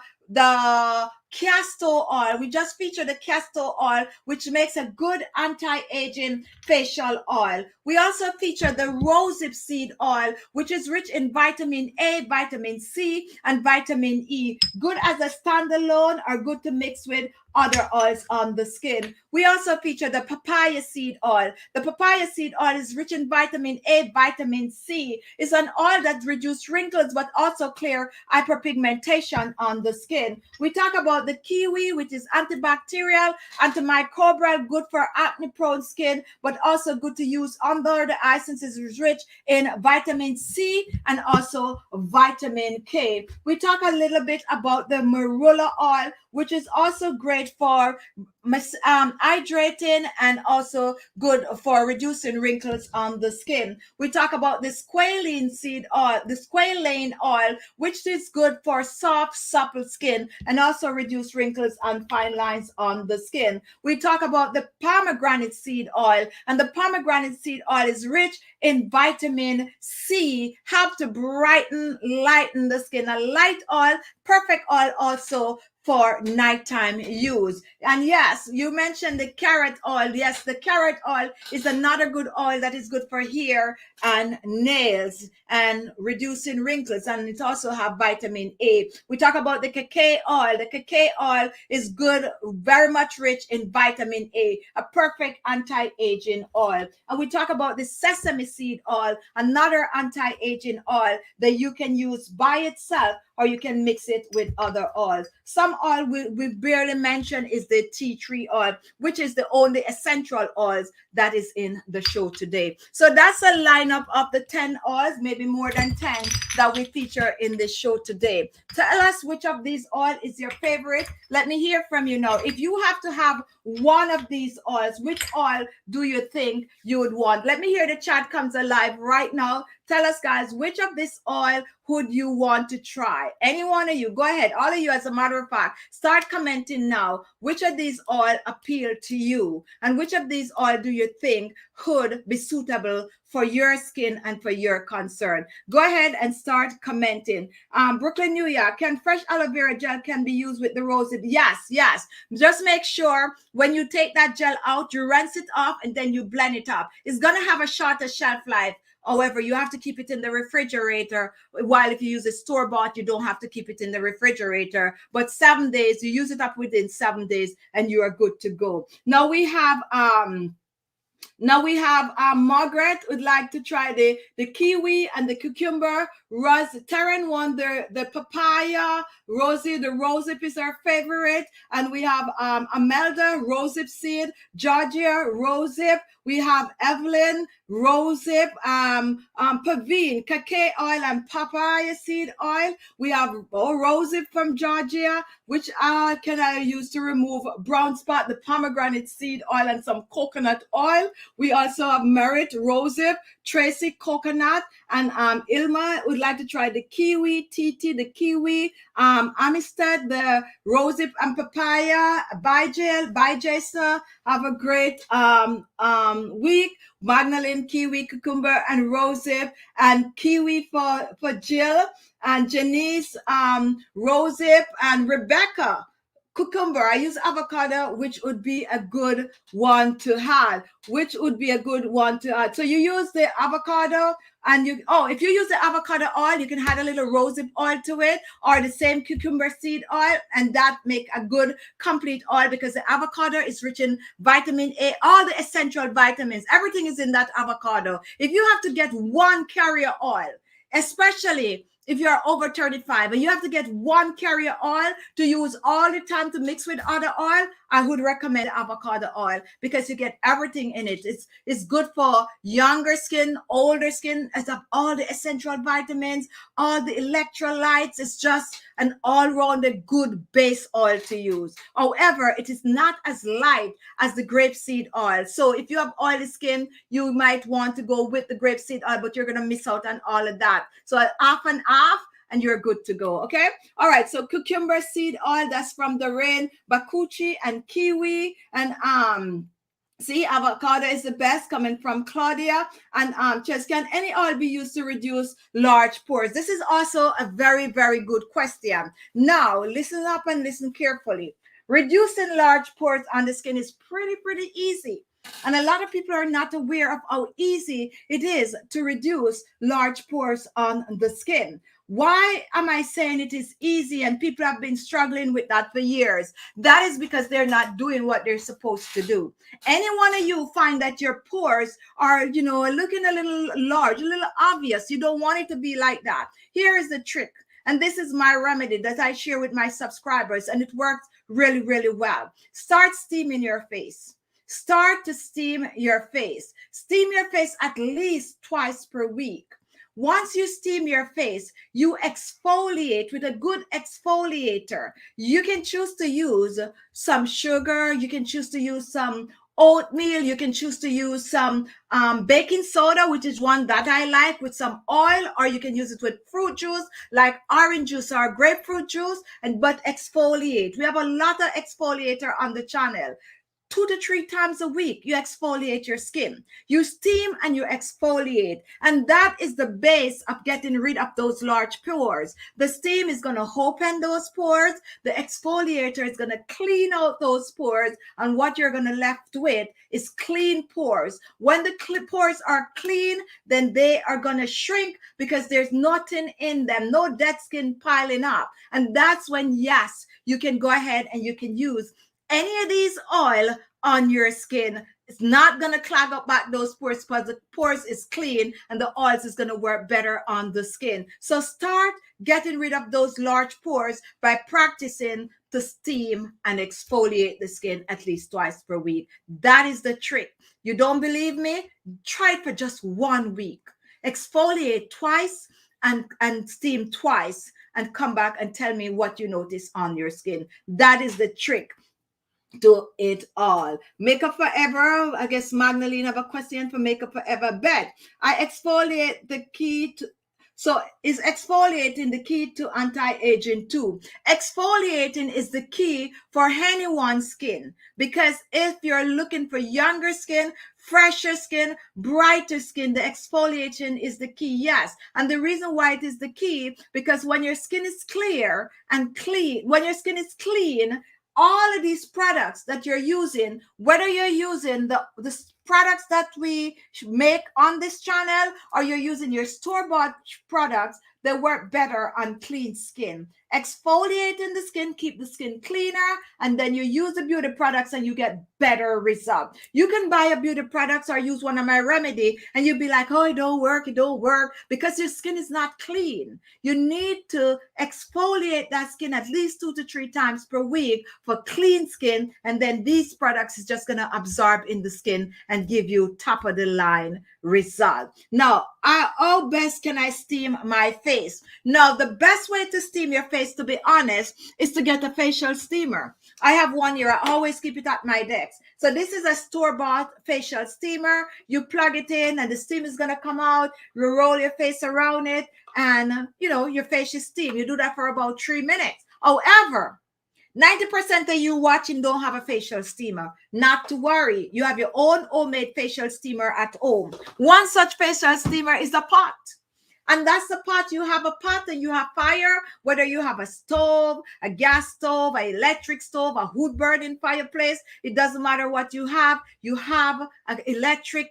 castor oil. We just featured the castor oil, which makes a good anti-aging facial oil. We also feature the Rosehip Seed Oil, which is rich in vitamin A, vitamin C, and vitamin E. Good as a standalone or good to mix with other oils on the skin. We also feature the Papaya Seed Oil. The Papaya Seed Oil is rich in vitamin A, vitamin C. It's an oil that reduces wrinkles but also clear hyperpigmentation on the skin. We talk about the Kiwi, which is antibacterial, antimicrobial, good for acne-prone skin, but also good to use under the eye since it's rich in vitamin C and also vitamin K. We talk a little bit about the Marula Oil, which is also great for hydrating and also good for reducing wrinkles on the skin. We talk about the Squalene Seed Oil, the Squalene Oil, which is good for soft, supple skin and also reduce wrinkles and fine lines on the skin. We talk about the Pomegranate Seed Oil, and the Pomegranate Seed Oil is rich in vitamin C, help to brighten, lighten the skin. A light oil, perfect oil also for nighttime use. And yes, you mentioned the carrot oil. Yes, the carrot oil is another good oil that is good for hair and nails and reducing wrinkles, and it also have vitamin A. We talk about the cacao oil. The cacao oil is good, very much rich in vitamin A, a perfect anti-aging oil. And we talk about the Sesame Seed Oil, another anti-aging oil that you can use by itself or you can mix it with other oils. Some oil we barely mention is the tea tree oil, which is the only essential oils that is in the show today. So that's a lineup of the 10 oils, maybe more than 10, that we feature in this show today. Tell us which of these oils is your favorite. Let me hear from you now. If you have to have one of these oils, which oil do you think you would want? Let me hear the chat comes alive right now. Tell us, guys, which of this oil would you want to try? Any one of you, go ahead. All of you, as a matter of fact, start commenting now. Which of these oil appeal to you? And which of these oil do you think could be suitable for your skin and for your concern? Go ahead and start commenting. Brooklyn, New York, can fresh aloe vera gel can be used with the rosehip? Yes, yes. Just make sure when you take that gel out, you rinse it off and then you blend it up. It's going to have a shorter shelf life. However, you have to keep it in the refrigerator. While if you use a store-bought, you don't have to keep it in the refrigerator. But 7 days, you use it up within 7 days, and you are good to go. Now we have Margaret would like to try the kiwi and the cucumber. Terran one, the papaya. Rosie, the rosehip is our favorite. And we have Amelda, rosehip seed. Georgia, rosehip. We have Evelyn, rosehip, Pavine, cacao oil, and papaya seed oil. We have rosehip from Georgia, which can I use to remove brown spot, the pomegranate seed oil, and some coconut oil. We also have Merit, rosehip, Tracy, coconut, and Ilma would like to try the kiwi, Titi, the kiwi, Amistad, the rosehip and papaya, bye Jason. Have a great week. Magdalene, kiwi, cucumber, and rosehip, and kiwi for Jill, and Janice, rosehip, and Rebecca, Cucumber, I use avocado, which would be a good one to add. So you use the avocado, and if you use the avocado oil, you can add a little rosehip oil to it, or the same cucumber seed oil, and that make a good complete oil, because the avocado is rich in vitamin A, all the essential vitamins, everything is in that avocado. If you have to get one carrier oil, especially if you're over 35 and you have to get one carrier oil to use all the time to mix with other oil, I would recommend avocado oil, because you get everything in it. It's good for younger skin, older skin. It's got all the essential vitamins, all the electrolytes. It's just an all-rounded good base oil to use. However, it is not as light as the grape seed oil. So if you have oily skin, you might want to go with the grape seed oil, but you're going to miss out on all of that. So half and half, and you're good to go. Okay. All right. So cucumber seed oil, that's from the rain, bakuchi and kiwi, and see, avocado is the best, coming from Claudia. And just, can any oil be used to reduce large pores? This is also a very, very good question. Now, listen up and listen carefully. Reducing large pores on the skin is pretty easy. And a lot of people are not aware of how easy it is to reduce large pores on the skin. Why am I saying it is easy and people have been struggling with that for years? That is because they're not doing what they're supposed to do. Any one of you find that your pores are, looking a little large, a little obvious. You don't want it to be like that. Here is the trick. And this is my remedy that I share with my subscribers, and it works really, really well. Start steaming your face. Start to steam your face. Steam your face at least twice per week. Once you steam your face, you exfoliate with a good exfoliator. You can choose to use some sugar. You can choose to use some oatmeal. You can choose to use some baking soda, which is one that I like, with some oil, or you can use it with fruit juice like orange juice or grapefruit juice, but exfoliate. We have a lot of exfoliator on the channel. 2 to 3 times a week, you exfoliate your skin. You steam and you exfoliate. And that is the base of getting rid of those large pores. The steam is going to open those pores. The exfoliator is going to clean out those pores. And what you're going to left with is clean pores. When the pores are clean, then they are going to shrink, because there's nothing in them, no dead skin piling up. And that's when, yes, you can go ahead and you can use any of these oil on your skin. It's not going to clog up back those pores, because the pores is clean and the oils is going to work better on the skin. So start getting rid of those large pores by practicing to steam and exfoliate the skin at least twice per week. That is the trick. You don't believe me? Try it for just 1 week. Exfoliate twice and steam twice, and come back and tell me what you notice on your skin. That is the trick to it all. Makeup Forever, I guess Magdalene have a question for Makeup Forever. Bet I exfoliate the key to, so is exfoliating the key to anti-aging too? Exfoliating is the key for anyone's skin, because if you're looking for younger skin, fresher skin, brighter skin, the exfoliation is the key. Yes. And the reason why it is the key, because when your skin is clear and clean, when your skin is clean, all of these products that you're using, whether you're using the products that we make on this channel, or you're using your store-bought products, they work better on clean skin. Exfoliating the skin, keep the skin cleaner, and then you use the beauty products and you get better results. You can buy a beauty products or use one of my remedy and you'll be like, oh, it don't work, because your skin is not clean. You need to exfoliate that skin at least 2 to 3 times per week for clean skin, and then these products is just going to absorb in the skin and give you top of the line result. Now, how best can I steam my face? Now, the best way to steam your face, to be honest, is to get a facial steamer. I have one here. I always keep it at my desk. So this is a store-bought facial steamer. You plug it in and the steam is going to come out. You roll your face around it and, your face is steamed. You do that for about 3 minutes. However, 90% of you watching don't have a facial steamer. Not to worry. You have your own homemade facial steamer at home. One such facial steamer is a pot. And that's the pot. You have a pot and you have fire, whether you have a stove, a gas stove, an electric stove, a wood burning fireplace. It doesn't matter what you have. You have an electric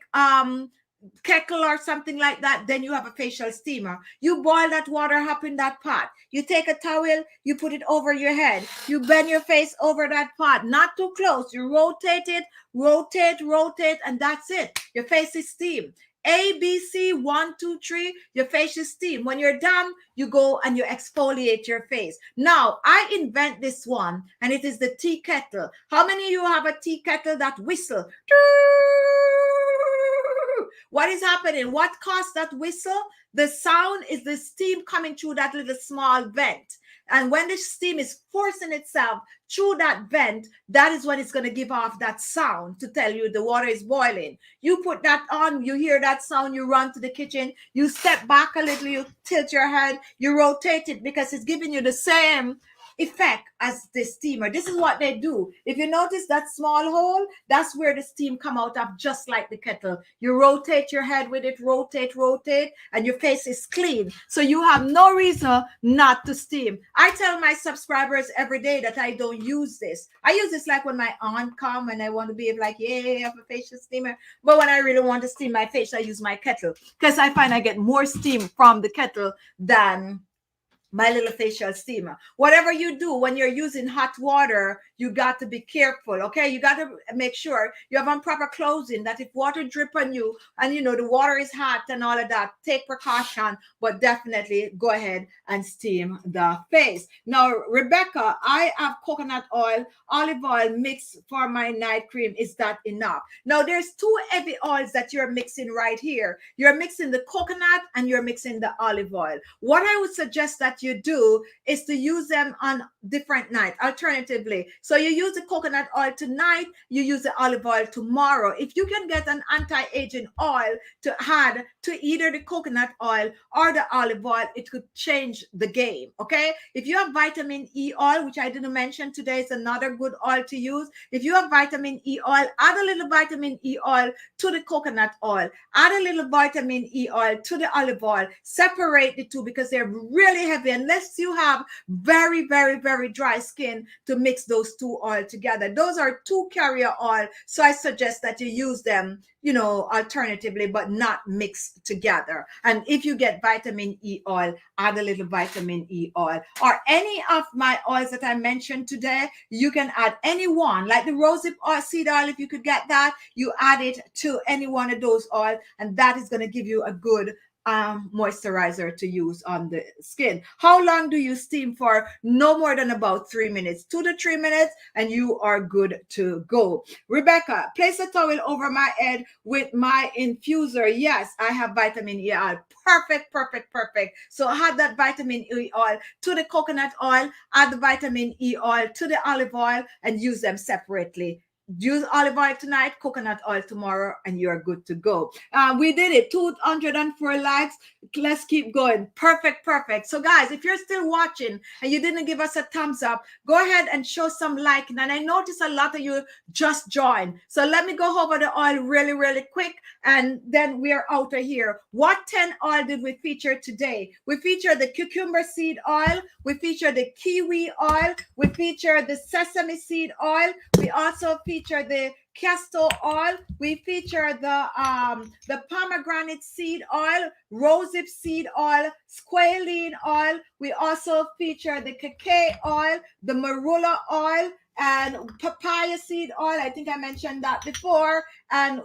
kettle or something like that, then you have a facial steamer. You boil that water up in that pot. You take a towel, you put it over your head. You bend your face over that pot, not too close. You rotate it, rotate, and that's it. Your face is steamed. A, B, C, 1, 2, 3, your face is steamed. When you're done, you go and you exfoliate your face. Now, I invent this one, and it is the tea kettle. How many of you have a tea kettle that whistle? What is happening? What caused that whistle? The sound is the steam coming through that little small vent. And when the steam is forcing itself through that vent, that is when it's going to give off that sound to tell you the water is boiling. You put that on, you hear that sound, you run to the kitchen, you step back a little, you tilt your head, you rotate it because it's giving you the same effect as the steamer. This is what they do. If you notice that small hole, that's where the steam come out of, just like the kettle. You rotate your head with it, rotate, and your face is clean. So you have no reason not to steam. I tell my subscribers every day that I don't use this. I use this like when my aunt come and I want to be like, yeah, I have a facial steamer. But when I really want to steam my face, I use my kettle because I find I get more steam from the kettle than my little facial steamer. Whatever you do when you're using hot water, you got to be careful, okay? You got to make sure you have on proper clothing, that if water drip on you and you know the water is hot and all of that, take precaution, but definitely go ahead and steam the face. Now, Rebecca, I have coconut oil, olive oil mixed for my night cream. Is that enough? Now, there's two heavy oils that you're mixing right here. You're mixing the coconut and you're mixing the olive oil. What I would suggest that you do is to use them on different nights. Alternatively, so you use the coconut oil tonight, you use the olive oil tomorrow. If you can get an anti-aging oil to add to either the coconut oil or the olive oil, it could change the game, okay? If you have vitamin E oil, which I didn't mention today, is another good oil to use. If you have vitamin E oil, add a little vitamin E oil to the coconut oil, add a little vitamin E oil to the olive oil, separate the two because they're really heavy, unless you have very, very, very dry skin to mix those two oil together. Those are two carrier oil, so I suggest that you use them, you know, alternatively, but not mixed together. And if you get vitamin E oil, add a little vitamin E oil, or any of my oils that I mentioned today. You can add any one, like the Rosehip Seed Oil. If you could get that, you add it to any one of those oils, and that is going to give you a good moisturizer to use on the skin. How long do you steam for? No more than about 3 minutes, 2 to 3 minutes, and you are good to go. Rebecca, place a towel over my head with my infuser. Yes, I have vitamin E oil. Perfect. So add that vitamin E oil to the coconut oil, add the vitamin E oil to the olive oil, and use them separately. Use olive oil tonight, coconut oil tomorrow, and you're good to go. We did it. 204 likes. Let's keep going. Perfect. So guys, if you're still watching and you didn't give us a thumbs up, go ahead and show some liking. And I notice a lot of you just joined. So let me go over the oil really quick, and then we are out of here. What 10 oil did we feature today? We featured the cucumber seed oil. We featured the kiwi oil. We featured the sesame seed oil. We also feature the Castor Oil. We feature the Pomegranate Seed Oil, Rosehip Seed Oil, Squalene Oil. We also feature the Khichi Oil, the Marula Oil, and Papaya Seed Oil. I think I mentioned that before. And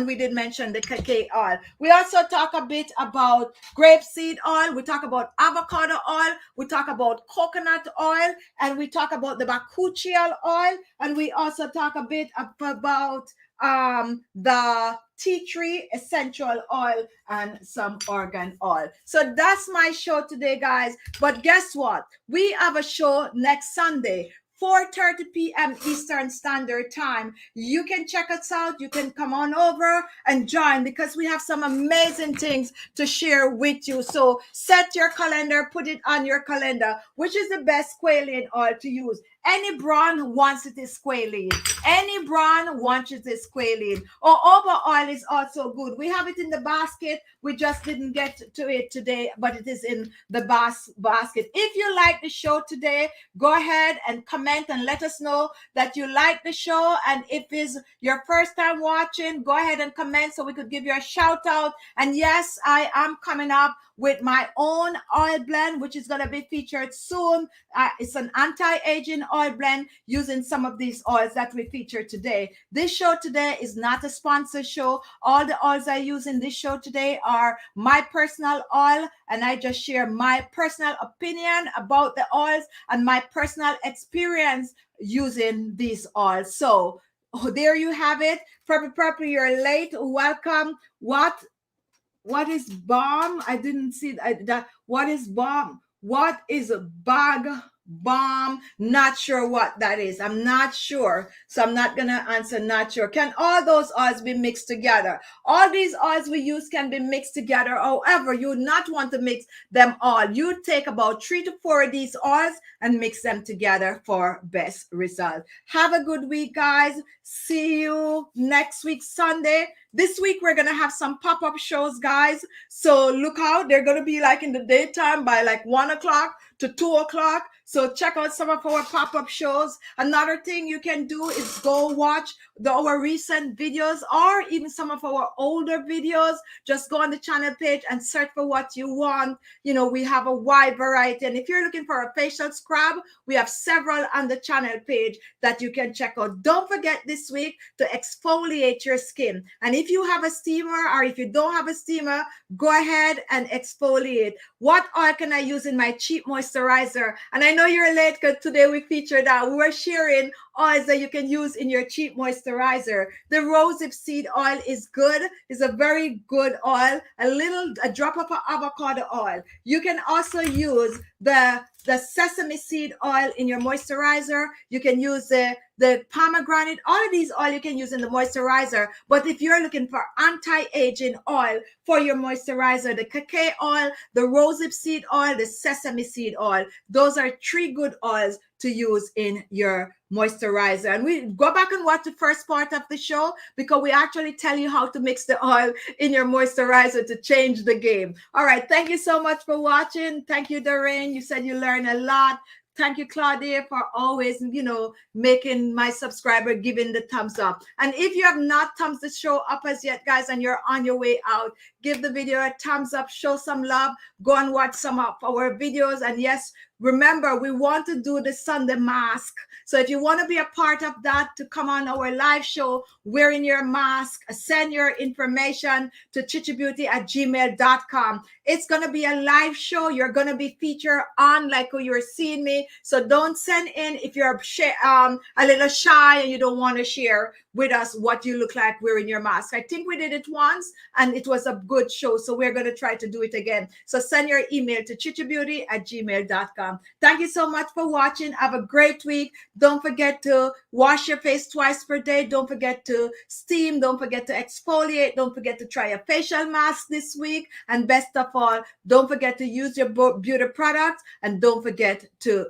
we did mention the Khichi Oil. We also talk a bit about Grape Seed Oil. We talk about avocado oil. We talk about coconut oil. And we talk about the bakuchial oil. And we also talk a bit about the tea tree essential oil and some organ oil. So that's my show today, guys. But guess what? We have a show next Sunday, 4:30 p.m. Eastern Standard Time. You can check us out. You can come on over and join, because we have some amazing things to share with you. So set your calendar, put it on your calendar. Which is the best squalene oil to use? any brand wants it is squalene. Any brand wants it is squalene. Jojoba oil is also good. We have it in the basket. We just didn't get to it today, but it is in the basket. If you like the show today, go ahead and comment and let us know that you like the show. And if it's your first time watching, go ahead and comment so we could give you a shout out. And yes, I am coming up with my own oil blend, which is going to be featured soon. It's an anti-aging oil blend using some of these oils that we featured today. This show today is not a sponsor show. All the oils I use in this show today are my personal oil, and I just share my personal opinion about the oils and my personal experience using these oils. So there you have it. Purple, you're late. Welcome. What is bomb? I didn't see that. What is bomb? What is a bag bomb? Not sure what that is. I'm not sure. So I'm not going to answer not sure. Can all those oils be mixed together? All these oils we use can be mixed together. However, you would not want to mix them all. You take about 3 to 4 of these oils and mix them together for best result. Have a good week, guys. See you next week, Sunday. This week, we're going to have some pop-up shows, guys. So look out. They're going to be like in the daytime by like 1 o'clock to 2 o'clock. So check out some of our pop-up shows. Another thing you can do is go watch our recent videos or even some of our older videos. Just go on the channel page and search for what you want. You know, we have a wide variety. And if you're looking for a facial scrub, we have several on the channel page that you can check out. Don't forget this week to exfoliate your skin. And if you have a steamer or if you don't have a steamer, go ahead and exfoliate. What oil can I use in my cheap moisturizer? And I know you're late because today we featured that. We were sharing oils that you can use in your cheap moisturizer. The Rosehip Seed Oil is good. It's a very good oil. A drop of avocado oil. You can also use the Sesame Seed Oil in your moisturizer. You can use the pomegranate. All of these oil you can use in the moisturizer. But if you're looking for anti-aging oil for your moisturizer, the Kiwi Oil, the Rosehip Seed Oil, the Sesame Seed Oil, those are 3 good oils to use in your moisturizer. And we go back and watch the first part of the show because we actually tell you how to mix the oil in your moisturizer to change the game. All right. Thank you so much for watching. Thank you, Doreen. You said you learned a lot. Thank you, Claudia, for always, making my subscriber giving the thumbs up. And if you have not thumbs the show up as yet, guys, and you're on your way out, give the video a thumbs up, show some love, go and watch some of our videos. And yes, remember, we want to do the Sunday mask. So if you want to be a part of that, to come on our live show wearing your mask, send your information to khichibeauty@gmail.com. It's going to be a live show. You're going to be featured on like you're seeing me. So don't send in if you're a little shy and you don't want to share with us what you look like wearing your mask. I think we did it once and it was a good show. So we're going to try to do it again. So send your email to khichibeauty@gmail.com. Thank you so much for watching. Have a great week. Don't forget to wash your face twice per day. Don't forget to steam. Don't forget to exfoliate. Don't forget to try a facial mask this week. And best of all, don't forget to use your beauty products and don't forget to